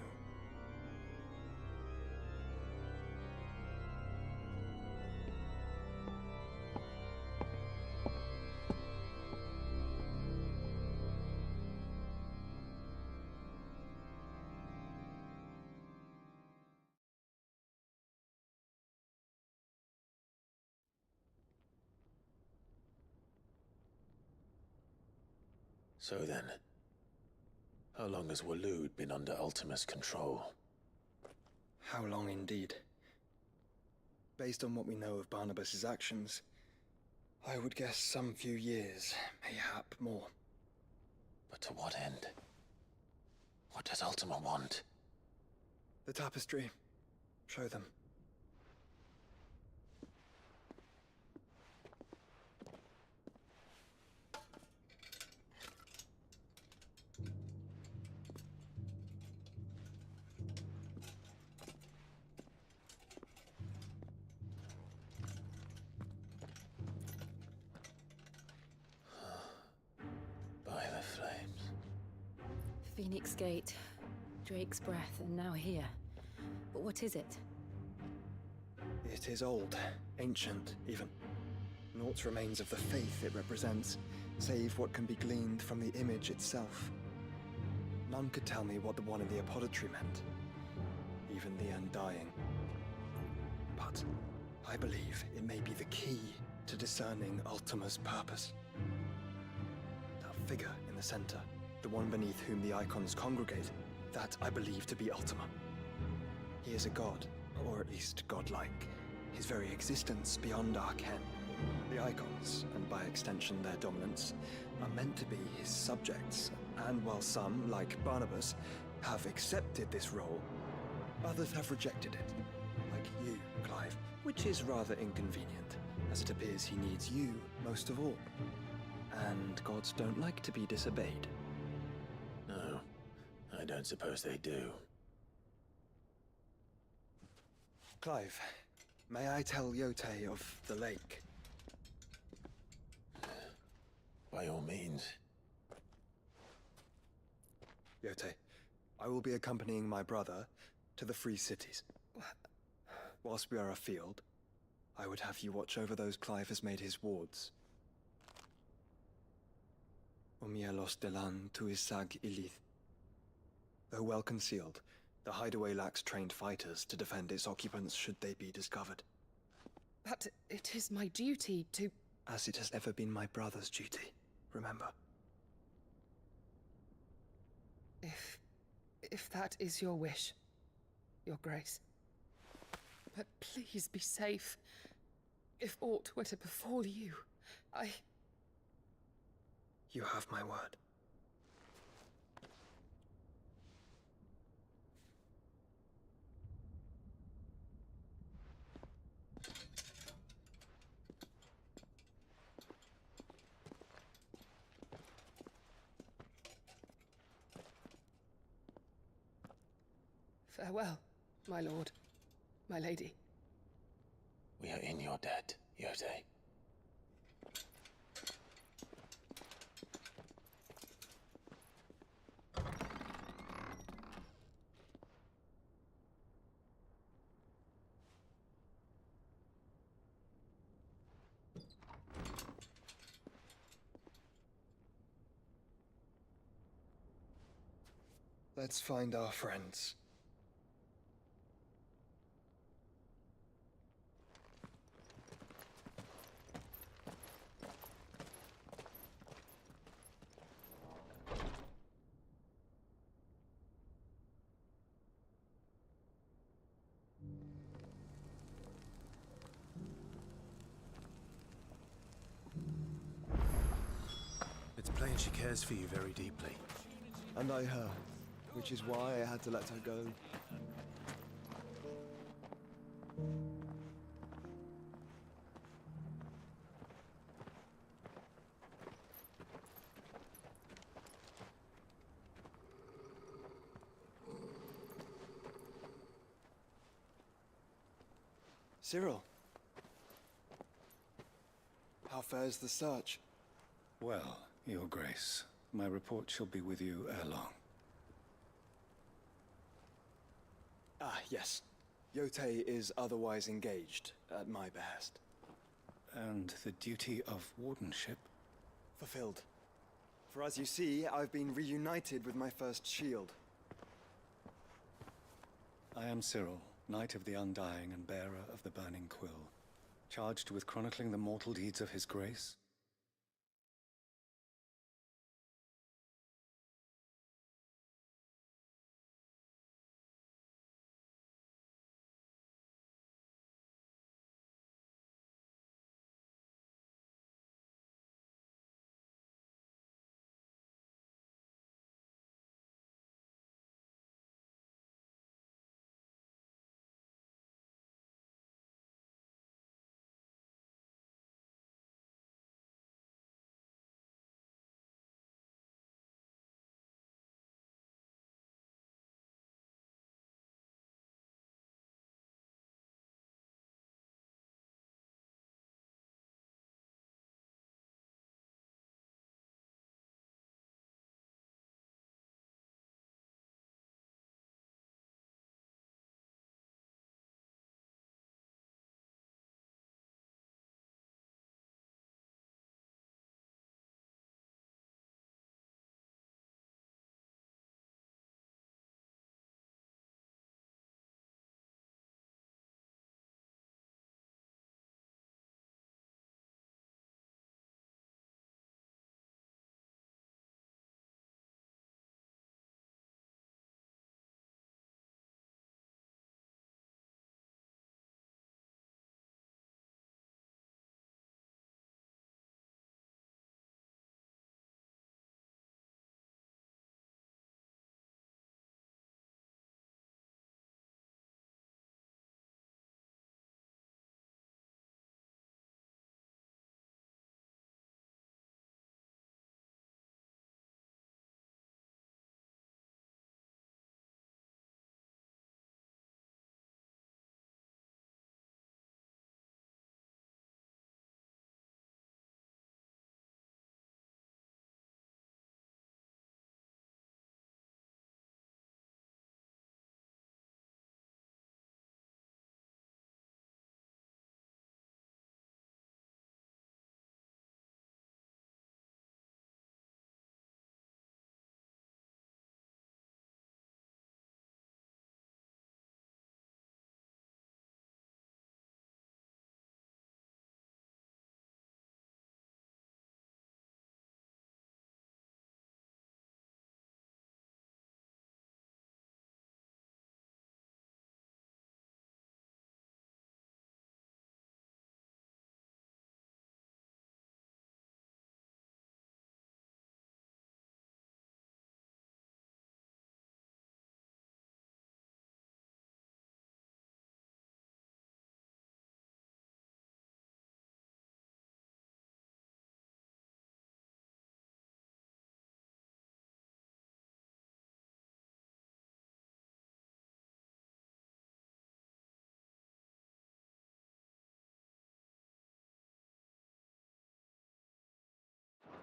So then, how long has Waloed been under Ultima's control? How long indeed? Based on what we know of Barnabas's actions, I would guess some few years, mayhap more. But to what end? What does Ultima want? The tapestry. Show them. Phoenix Gate, Drake's Breath, and now here. But what is it? It is old, ancient, even. Naught remains of the faith it represents, save what can be gleaned from the image itself. None could tell me what the one in the apothecary meant, even the Undying. But I believe it may be the key to discerning Ultima's purpose. That figure in the center, the one beneath whom the icons congregate, that I believe to be Ultima. He is a god, or at least godlike. His very existence beyond our ken. The icons, and by extension their dominance, are meant to be his subjects, And while some, like Barnabas, have accepted this role, others have rejected it. Like you, Clive, which is rather inconvenient, as it appears he needs you most of all. And gods don't like to be disobeyed. No, I don't suppose they do. Clive, may I tell Yote of the lake? By all means. Yote, I will be accompanying my brother to the Free Cities. Whilst we are afield, I would have you watch over those Clive has made his wards. Omielos delan tuisag ilith. Though well concealed, the hideaway lacks trained fighters to defend its occupants should they be discovered. But it is my duty to... As it has ever been my brother's duty, remember. If that is your wish, Your Grace. But please be safe. If aught were to befall you, You have my word. Farewell, my lord, my lady. We are in your debt, Yote. Let's find our friends. It's plain she cares for you very deeply. And I her, which is why I had to let her go. Cyril. How fares the search? Well, Your Grace, my report shall be with you ere long. Ah, yes. Yote is otherwise engaged, at my behest. And the duty of wardenship? Fulfilled. For as you see, I've been reunited with my first shield. I am Cyril, Knight of the Undying and bearer of the Burning Quill, charged with chronicling the mortal deeds of his grace.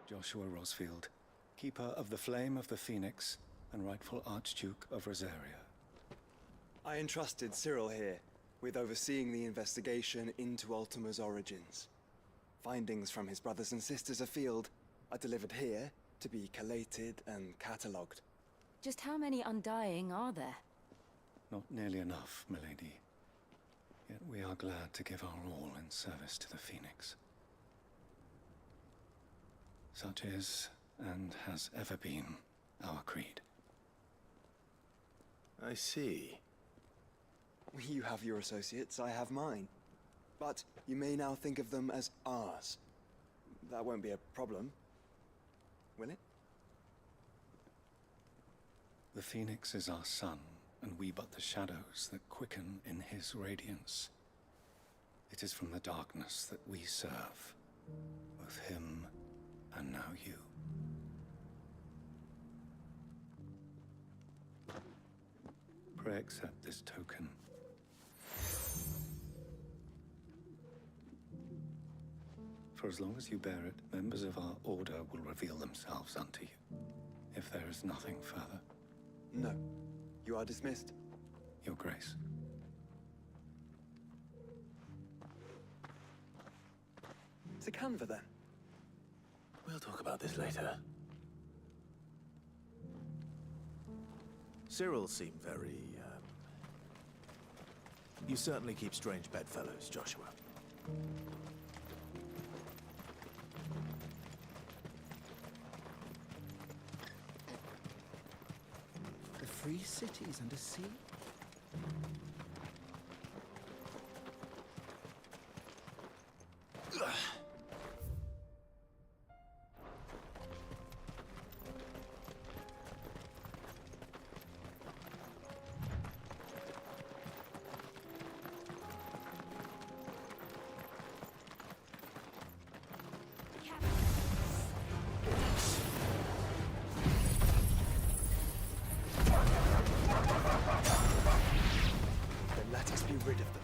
Joshua Rosfield, keeper of the Flame of the Phoenix and rightful Archduke of Rosaria. I entrusted Cyril here with overseeing the investigation into Ultima's origins. Findings from his brothers and sisters afield are delivered here to be collated and catalogued. Just how many Undying are there? Not nearly enough, milady. Yet we are glad to give our all in service to the Phoenix. Such is, and has ever been, our creed. I see. You have your associates, I have mine. But you may now think of them as ours. That won't be a problem, will it? The Phoenix is our sun, and we but the shadows that quicken in his radiance. It is from the darkness that we serve, both him and now you. Pray accept this token. For as long as you bear it, members of our order will reveal themselves unto you. If there is nothing further. No. You are dismissed. Your Grace. To Canva, then. We'll talk about this later. Cyril seemed very, You certainly keep strange bedfellows, Joshua. The free cities and a sea? Then let us be rid of them.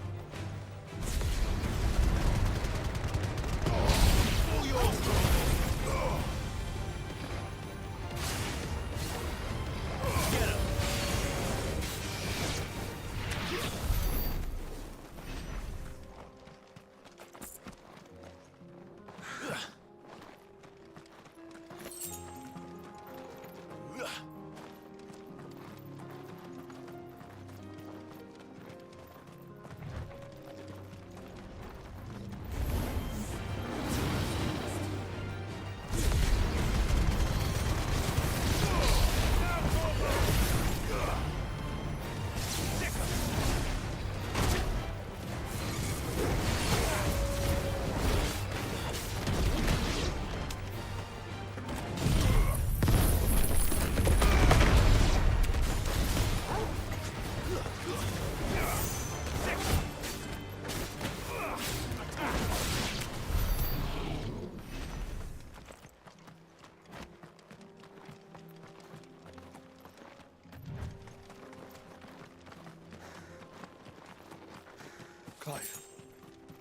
Clive.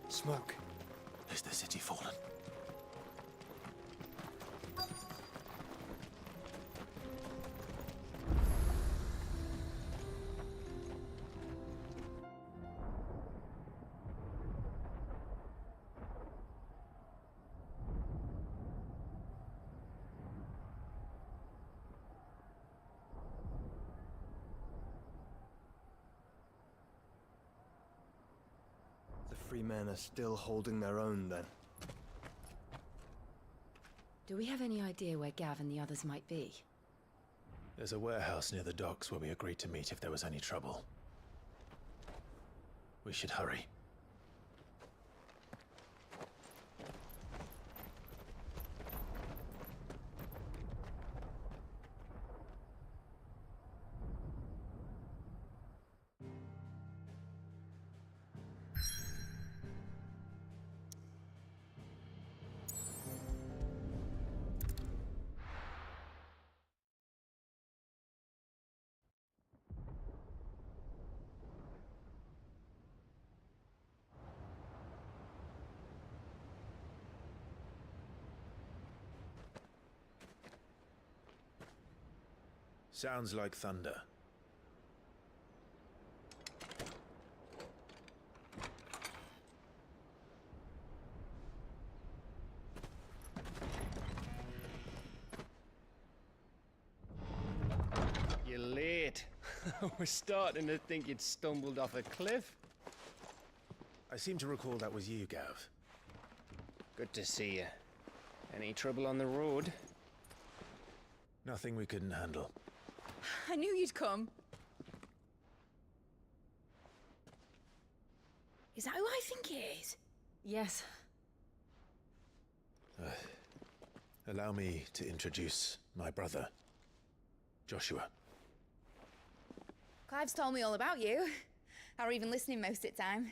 Smoke. Is the city fallen? The free men are still holding their own, then. Do we have any idea where Gav and the others might be? There's a warehouse near the docks where we agreed to meet if there was any trouble. We should hurry. Sounds like thunder. You're late. We're starting to think you'd stumbled off a cliff. I seem to recall that was you, Gav. Good to see you. Any trouble on the road? Nothing we couldn't handle. I knew you'd come. Is that who I think it is? Yes. Allow me to introduce my brother, Joshua. Clive's told me all about you. Or even listening most of the time.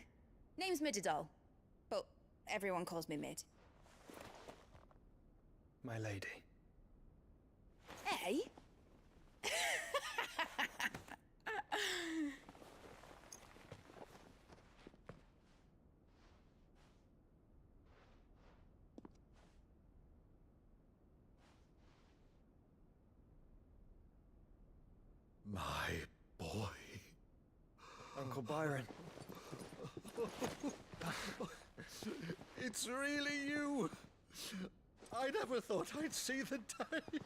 Name's Midadol, but everyone calls me Mid. My lady. Hey? My boy. Uncle Byron. It's really you. I never thought I'd see the day.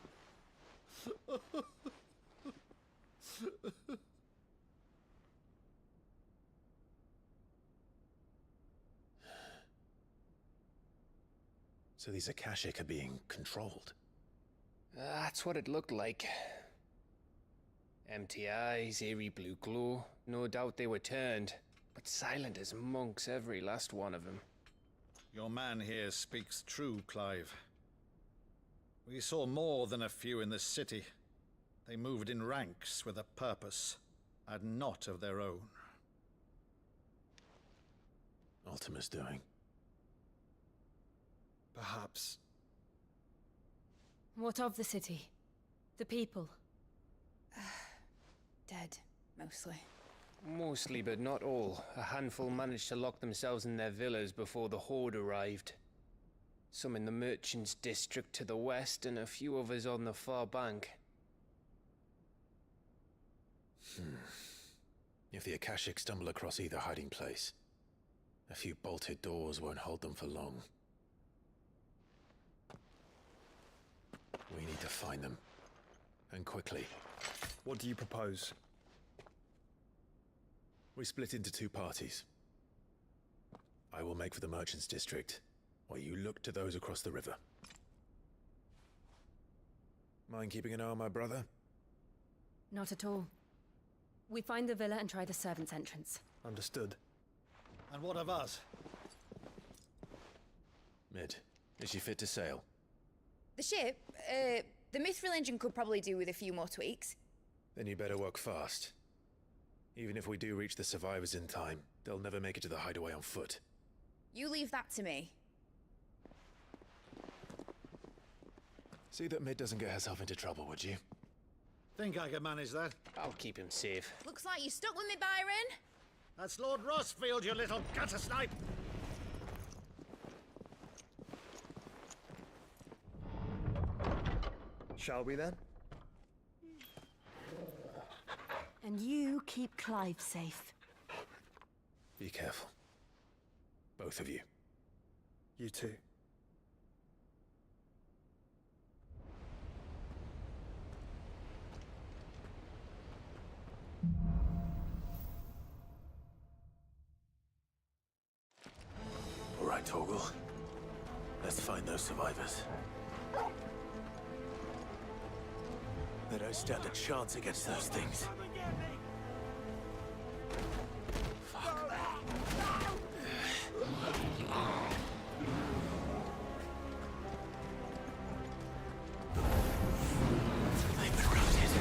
So these Akashic are being controlled? That's what it looked like. Empty eyes, eerie blue glow. No doubt they were turned, but silent as monks, every last one of them. Your man here speaks true, Clive. We saw more than a few in this city. They moved in ranks with a purpose, and not of their own. Ultima's doing. Perhaps. What of the city? The people? Dead, mostly. Mostly, but not all. A handful managed to lock themselves in their villas before the Horde arrived. Some in the Merchants' District to the west, and a few others on the far bank. If the Akashic stumble across either hiding place, a few bolted doors won't hold them for long. We need to find them. And quickly. What do you propose? We split into two parties. I will make for the Merchants' District, while you look to those across the river. Mind keeping an eye on my brother? Not at all. We find the villa and try the servants' entrance. Understood. And what of us? Mid, is she fit to sail? The ship, the Mithril engine could probably do with a few more tweaks. Then you better work fast. Even if we do reach the survivors in time, they'll never make it to the hideaway on foot. You leave that to me. See that Mid doesn't get herself into trouble, would you? Think I can manage that? I'll keep him safe. Looks like you stuck with me, Byron. That's Lord Rossfield, you little gutter snipe! Shall we then? And you keep Clive safe. Be careful. Both of you. You too. All right, Torgal. Let's find those survivors. They don't stand a chance against those things. They've been routed.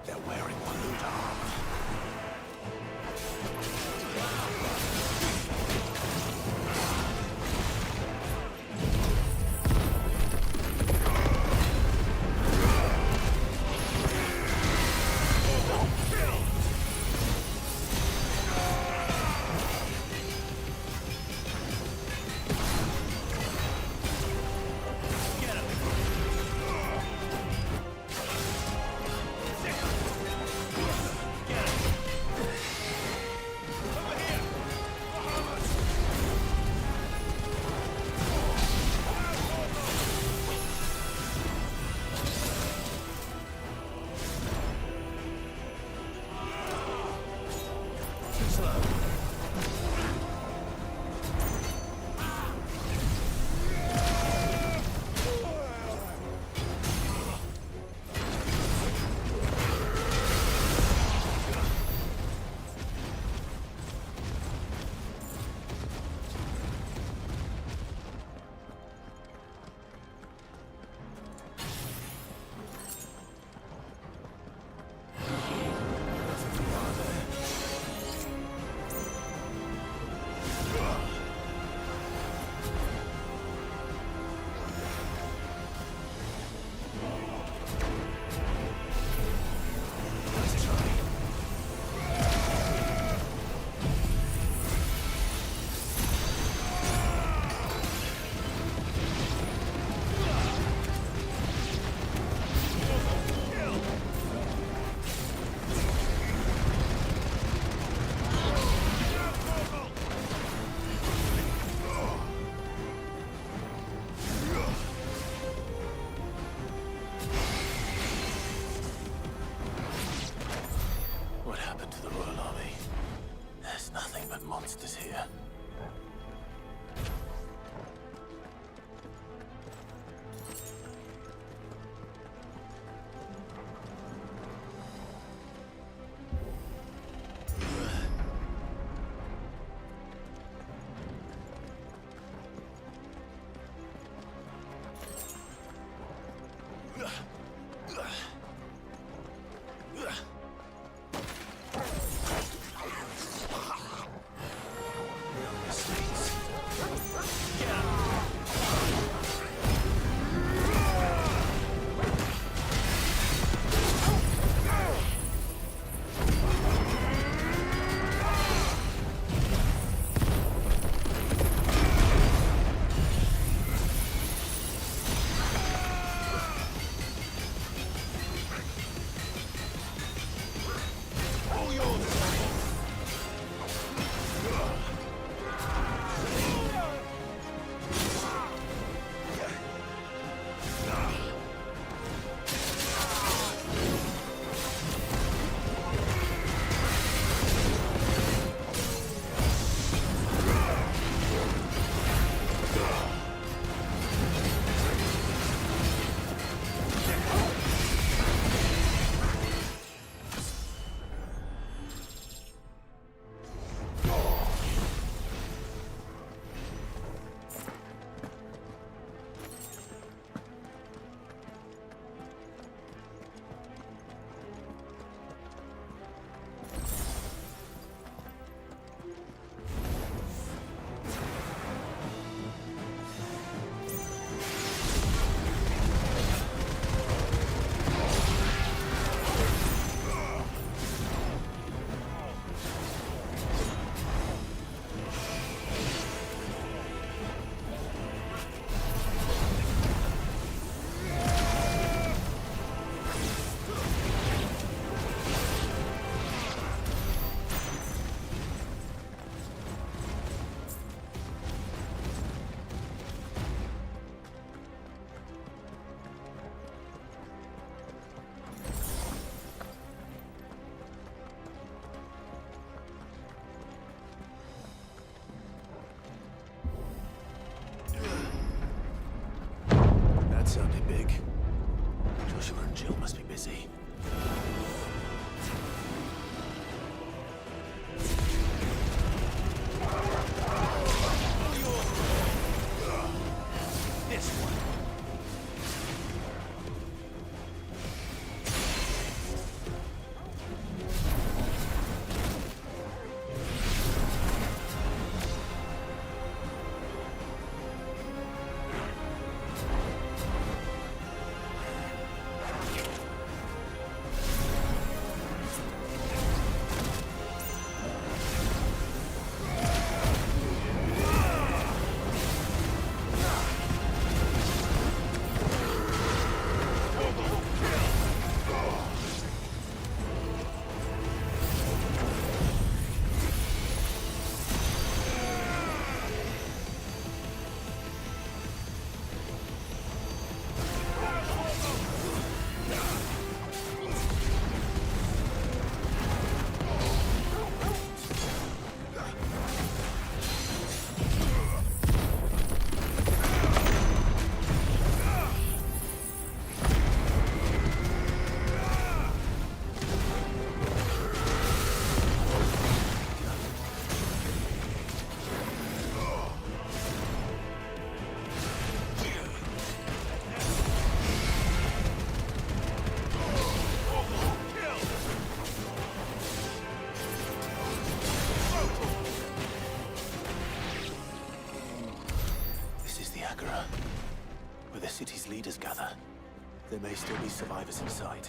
They're wearing blue armor. monsters here. That sounded big. Joshua and Jill must be busy. This one. city's leaders gather, there may still be survivors inside.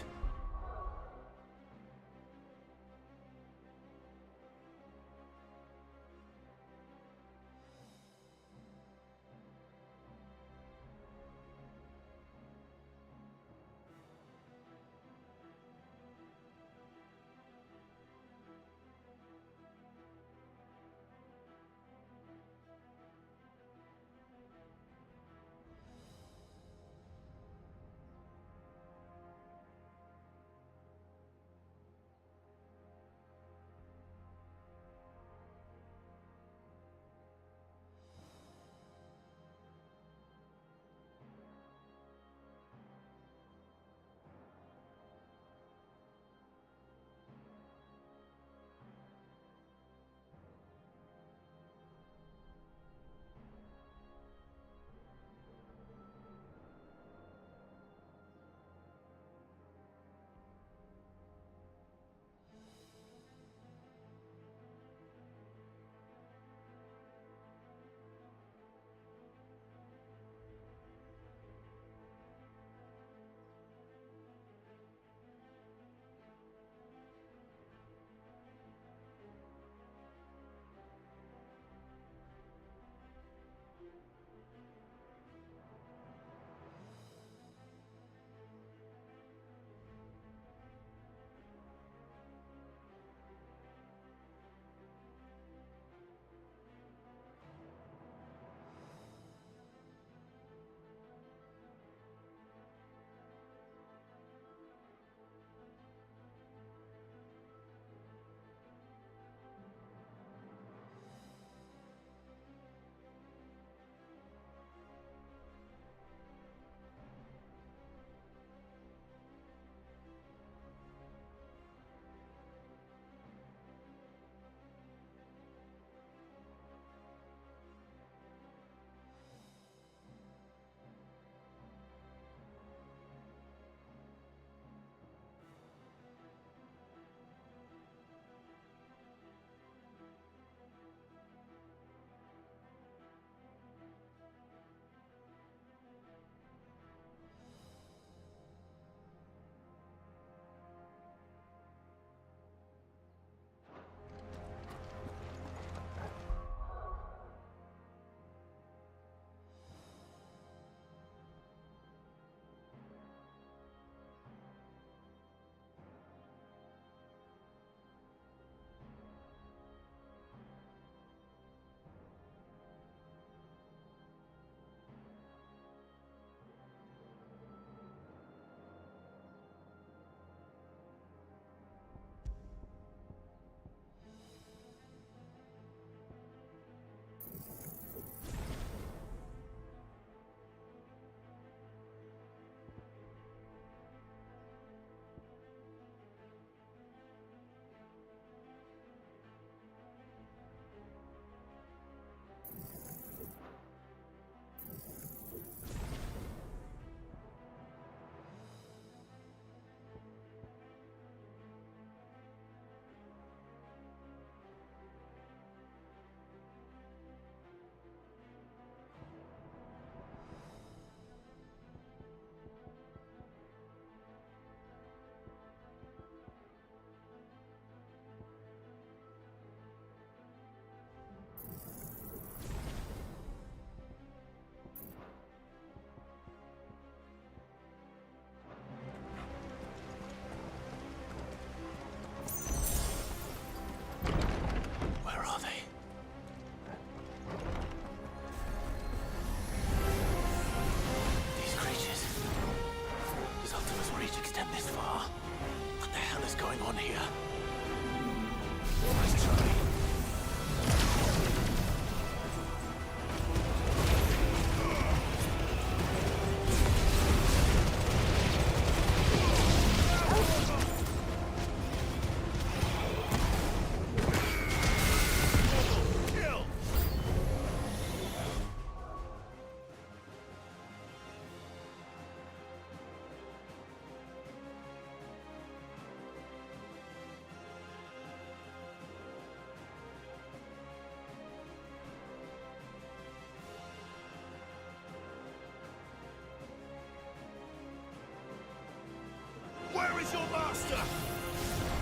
Where is your master?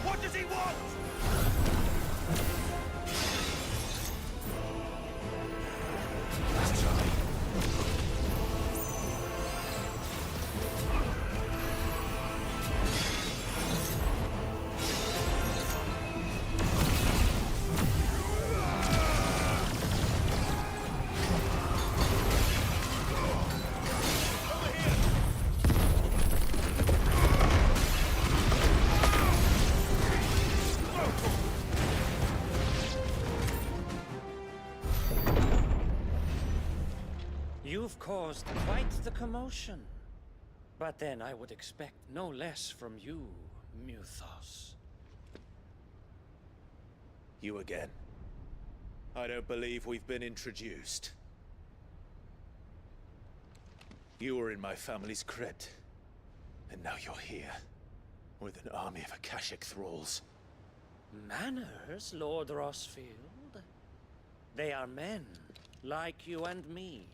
What does he want? Let's try. You've caused quite the commotion. But then I would expect no less from you, Muthos. You again. I don't believe we've been introduced. You were in my family's crypt, and now you're here, with an army of Akashic thralls. Manners, Lord Rossfield? They are men, like you and me.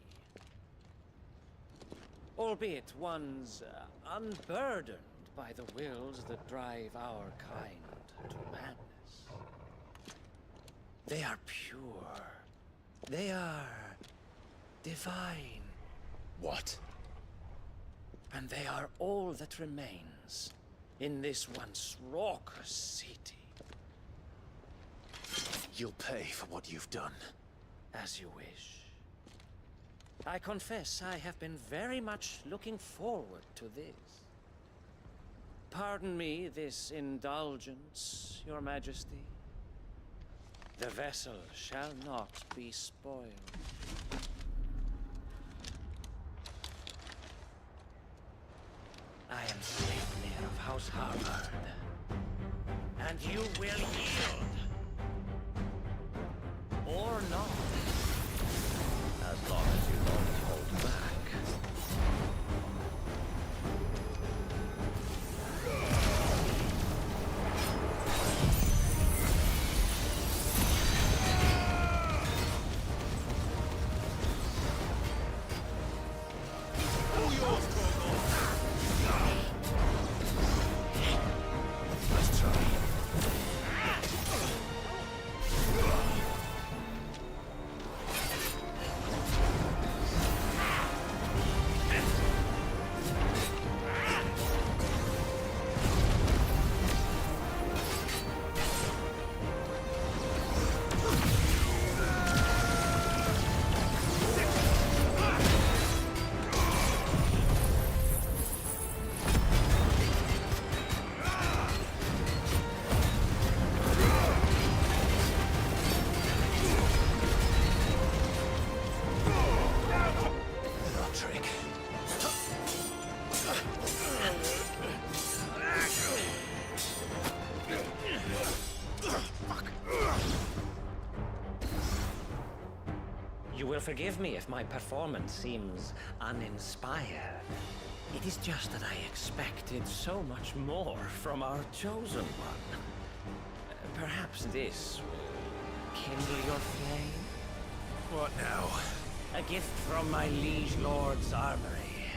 Albeit ones unburdened by the wills that drive our kind to madness. They are pure. They are divine. What? And they are all that remains in this once raucous city. You'll pay for what you've done. As you wish. I confess I have been very much looking forward to this. Pardon me this indulgence, Your Majesty. The vessel shall not be spoiled. I am Sleipnir of House Harvard, and you will yield. Or not. As long as you don't hold back. You will forgive me if my performance seems uninspired. It is just that I expected so much more from our chosen one. Perhaps this will kindle your flame? What now? A gift from my liege lord's armory.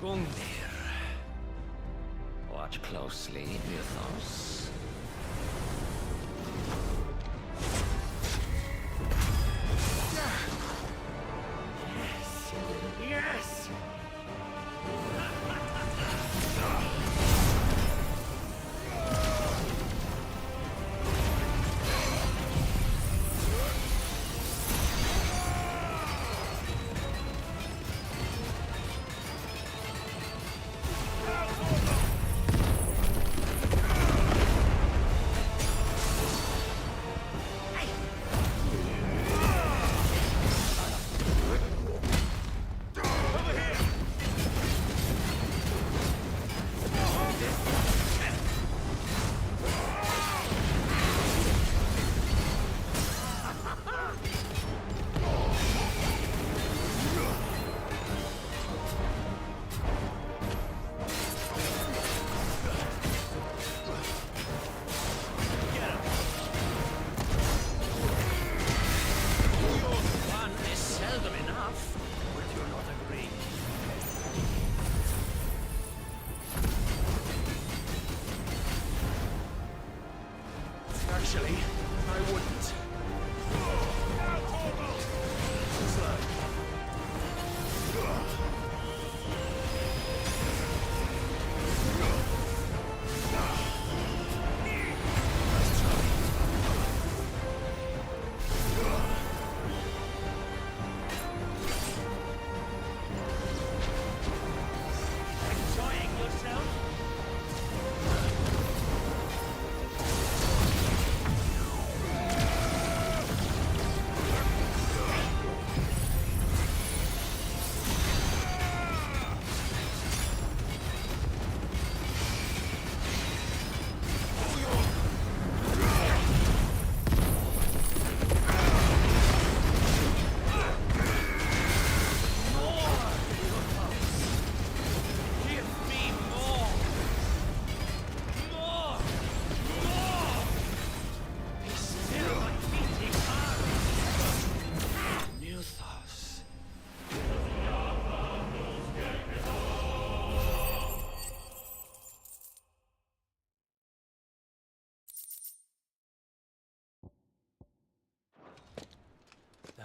Gungnir. Watch closely, Muthos. Yes!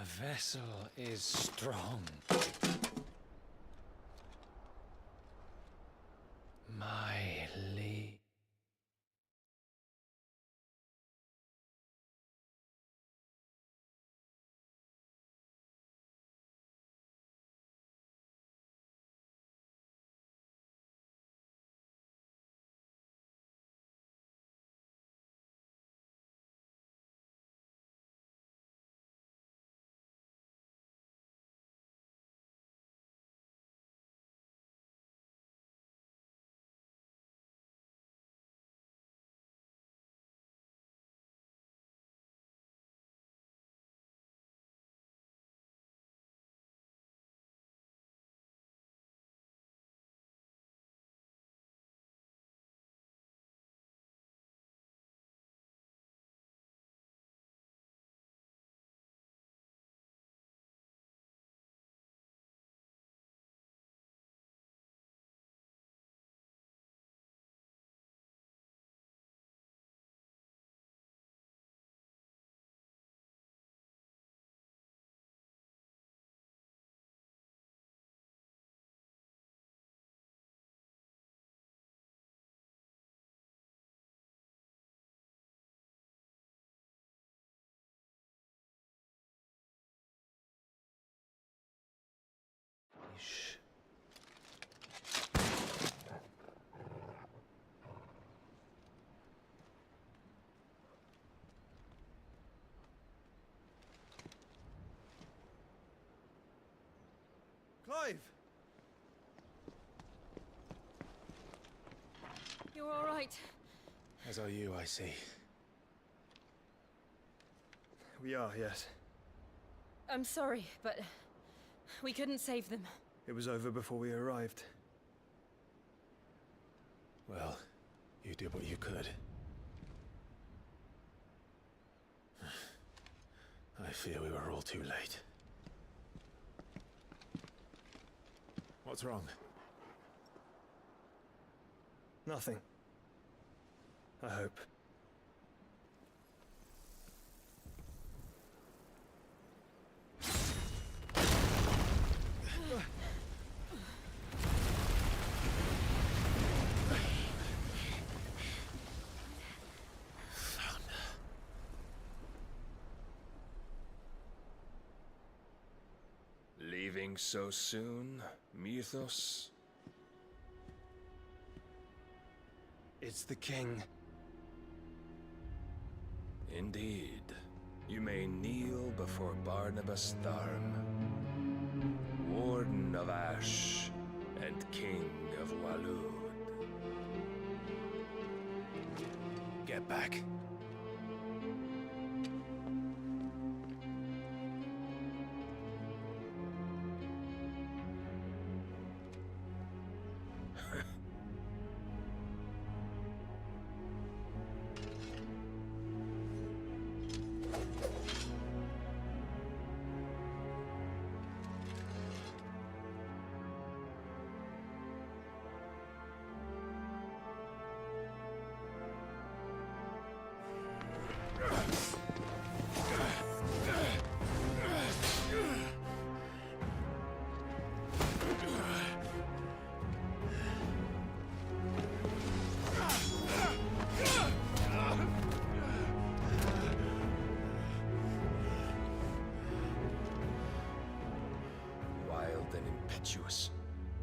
vessel is strong. My liege. Clive! You're all right. As are you, I see. We are, yes. I'm sorry, but we couldn't save them. It was over before we arrived. Well, you did what you could. I fear we were all too late. What's wrong? Nothing. I hope. Leaving so soon, Mythos? It's the king. Indeed. You may kneel before Barnabas Tharm, Warden of Ash and King of Walud. Get back.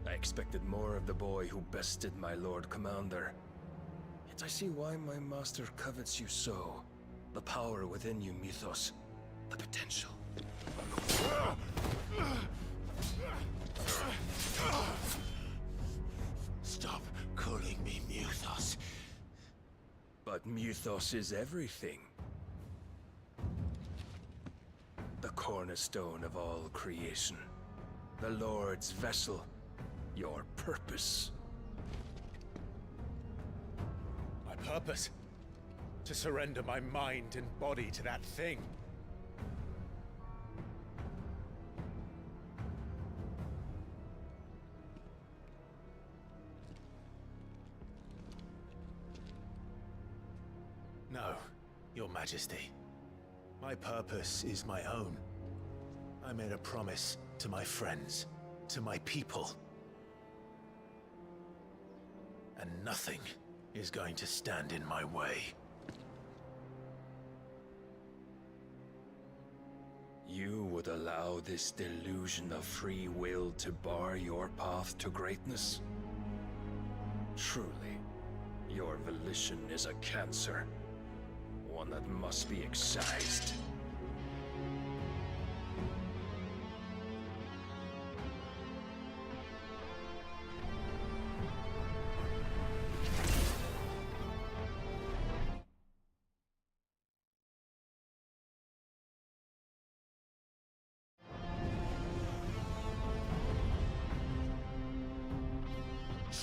I expected more of the boy who bested my Lord Commander. Yet I see why my master covets you so. The power within you, Mythos. The potential. Stop calling me Mythos. But Mythos is everything. The cornerstone of all creation. The Lord's vessel. Your purpose. My purpose? To surrender my mind and body to that thing. No, Your Majesty. My purpose is my own. I made a promise to my friends, to my people. And nothing is going to stand in my way. You would allow this delusion of free will to bar your path to greatness? Truly, your volition is a cancer, one that must be excised.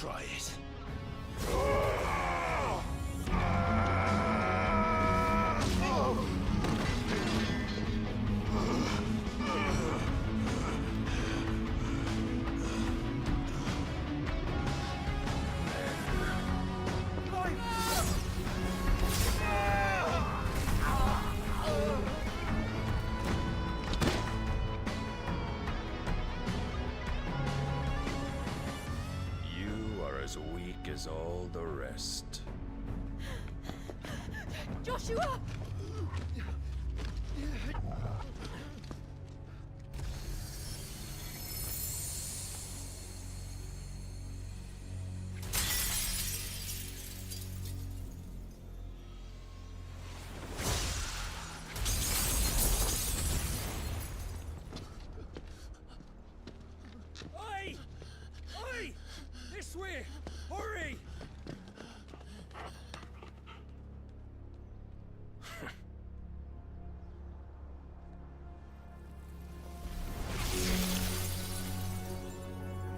Try it. As weak as all the rest. Joshua! Oi! Oi! This way! Hurry!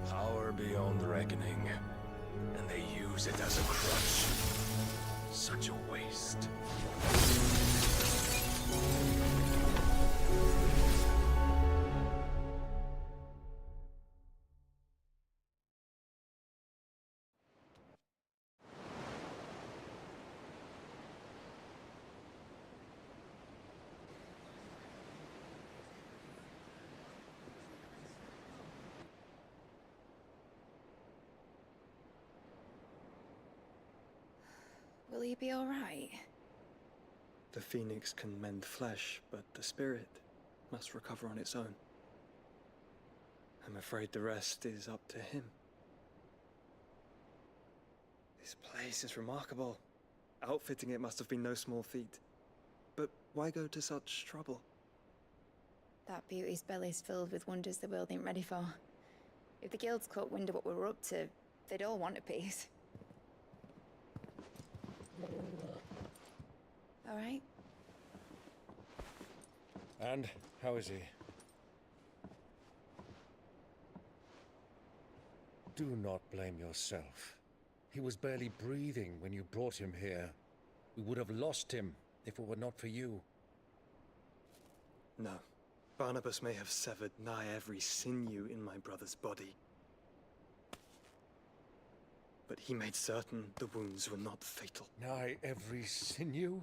Power beyond reckoning, and they use it as a crutch. Such a waste. Will he be all right? The phoenix can mend flesh, but the spirit must recover on its own. I'm afraid the rest is up to him. This place is remarkable. Outfitting it must have been no small feat. But why go to such trouble? That beauty's belly's filled with wonders the world ain't ready for. If the guilds caught wind of what we were up to, they'd all want a piece. All right? And how is he? Do not blame yourself. He was barely breathing when you brought him here. We would have lost him if it were not for you. No. Barnabas may have severed nigh every sinew in my brother's body. But he made certain the wounds were not fatal. Nigh every sinew?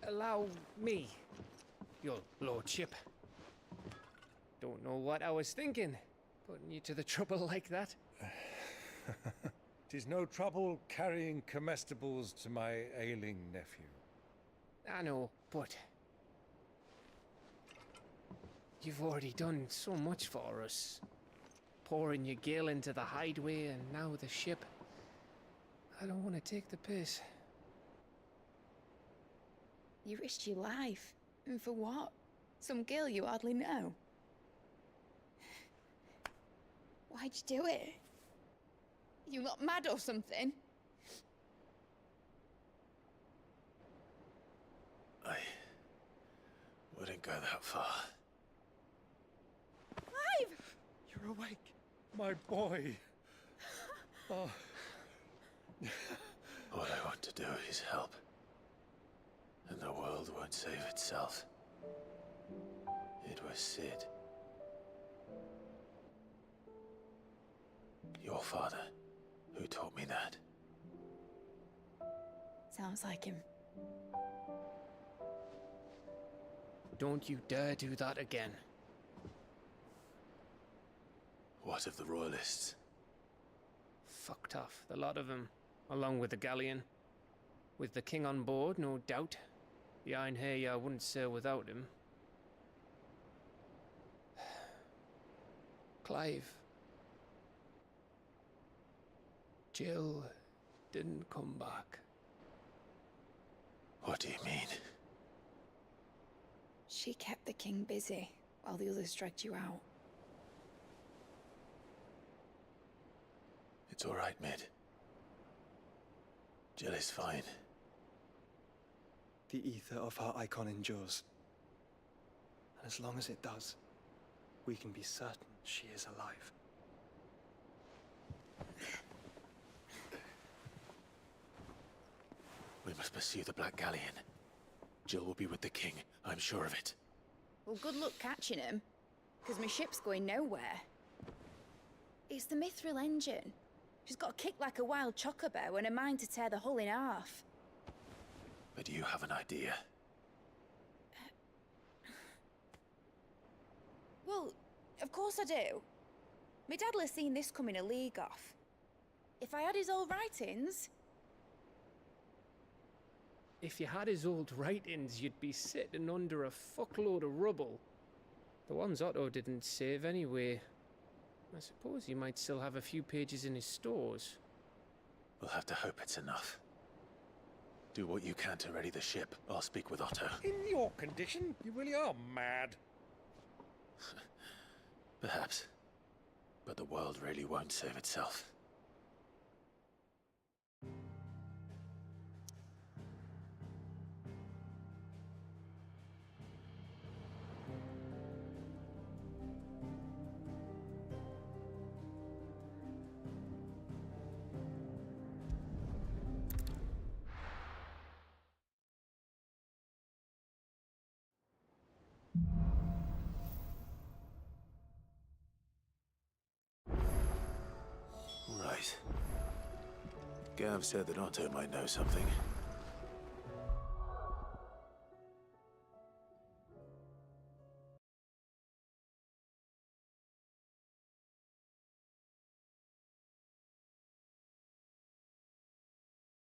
Allow me, your lordship. Don't know what I was thinking, putting you to the trouble like that. 'Tis no trouble carrying comestibles to my ailing nephew. I know, but you've already done so much for us. Pouring your gil into the hideaway and now the ship. I don't want to take the piss. You risked your life. And for what? Some girl you hardly know. Why'd you do it? You not mad or something? I wouldn't go that far. Clive! You're awake. My boy. Oh. All I want to do is help. And the world won't save itself. It was Sid. Your father, who taught me that. Sounds like him. Don't you dare do that again. What of the Royalists? Fucked off, the lot of them, along with the galleon. With the king on board, no doubt. The Iron Hair wouldn't sail without him. Clive. Jill didn't come back. What do you mean? She kept the king busy while the others dragged you out. It's all right, Mid. Jill is fine. The ether of her icon endures. And as long as it does, we can be certain she is alive. We must pursue the Black Galleon. Jill will be with the king, I'm sure of it. Well, good luck catching him, because my ship's going nowhere. It's the Mithril engine. She's got a kick like a wild chocobo and a mind to tear the hull in half. But you have an idea. Well, of course I do. My dad'll have seen this coming a league off. If I had his old writings... If you had his old writings, you'd be sitting under a fuckload of rubble. The ones Otto didn't save anyway. I suppose he might still have a few pages in his stores. We'll have to hope it's enough. Do what you can to ready the ship. I'll speak with Otto. In your condition, you really are mad. Perhaps. But the world really won't save itself. Right. Gav said that Otto might know something.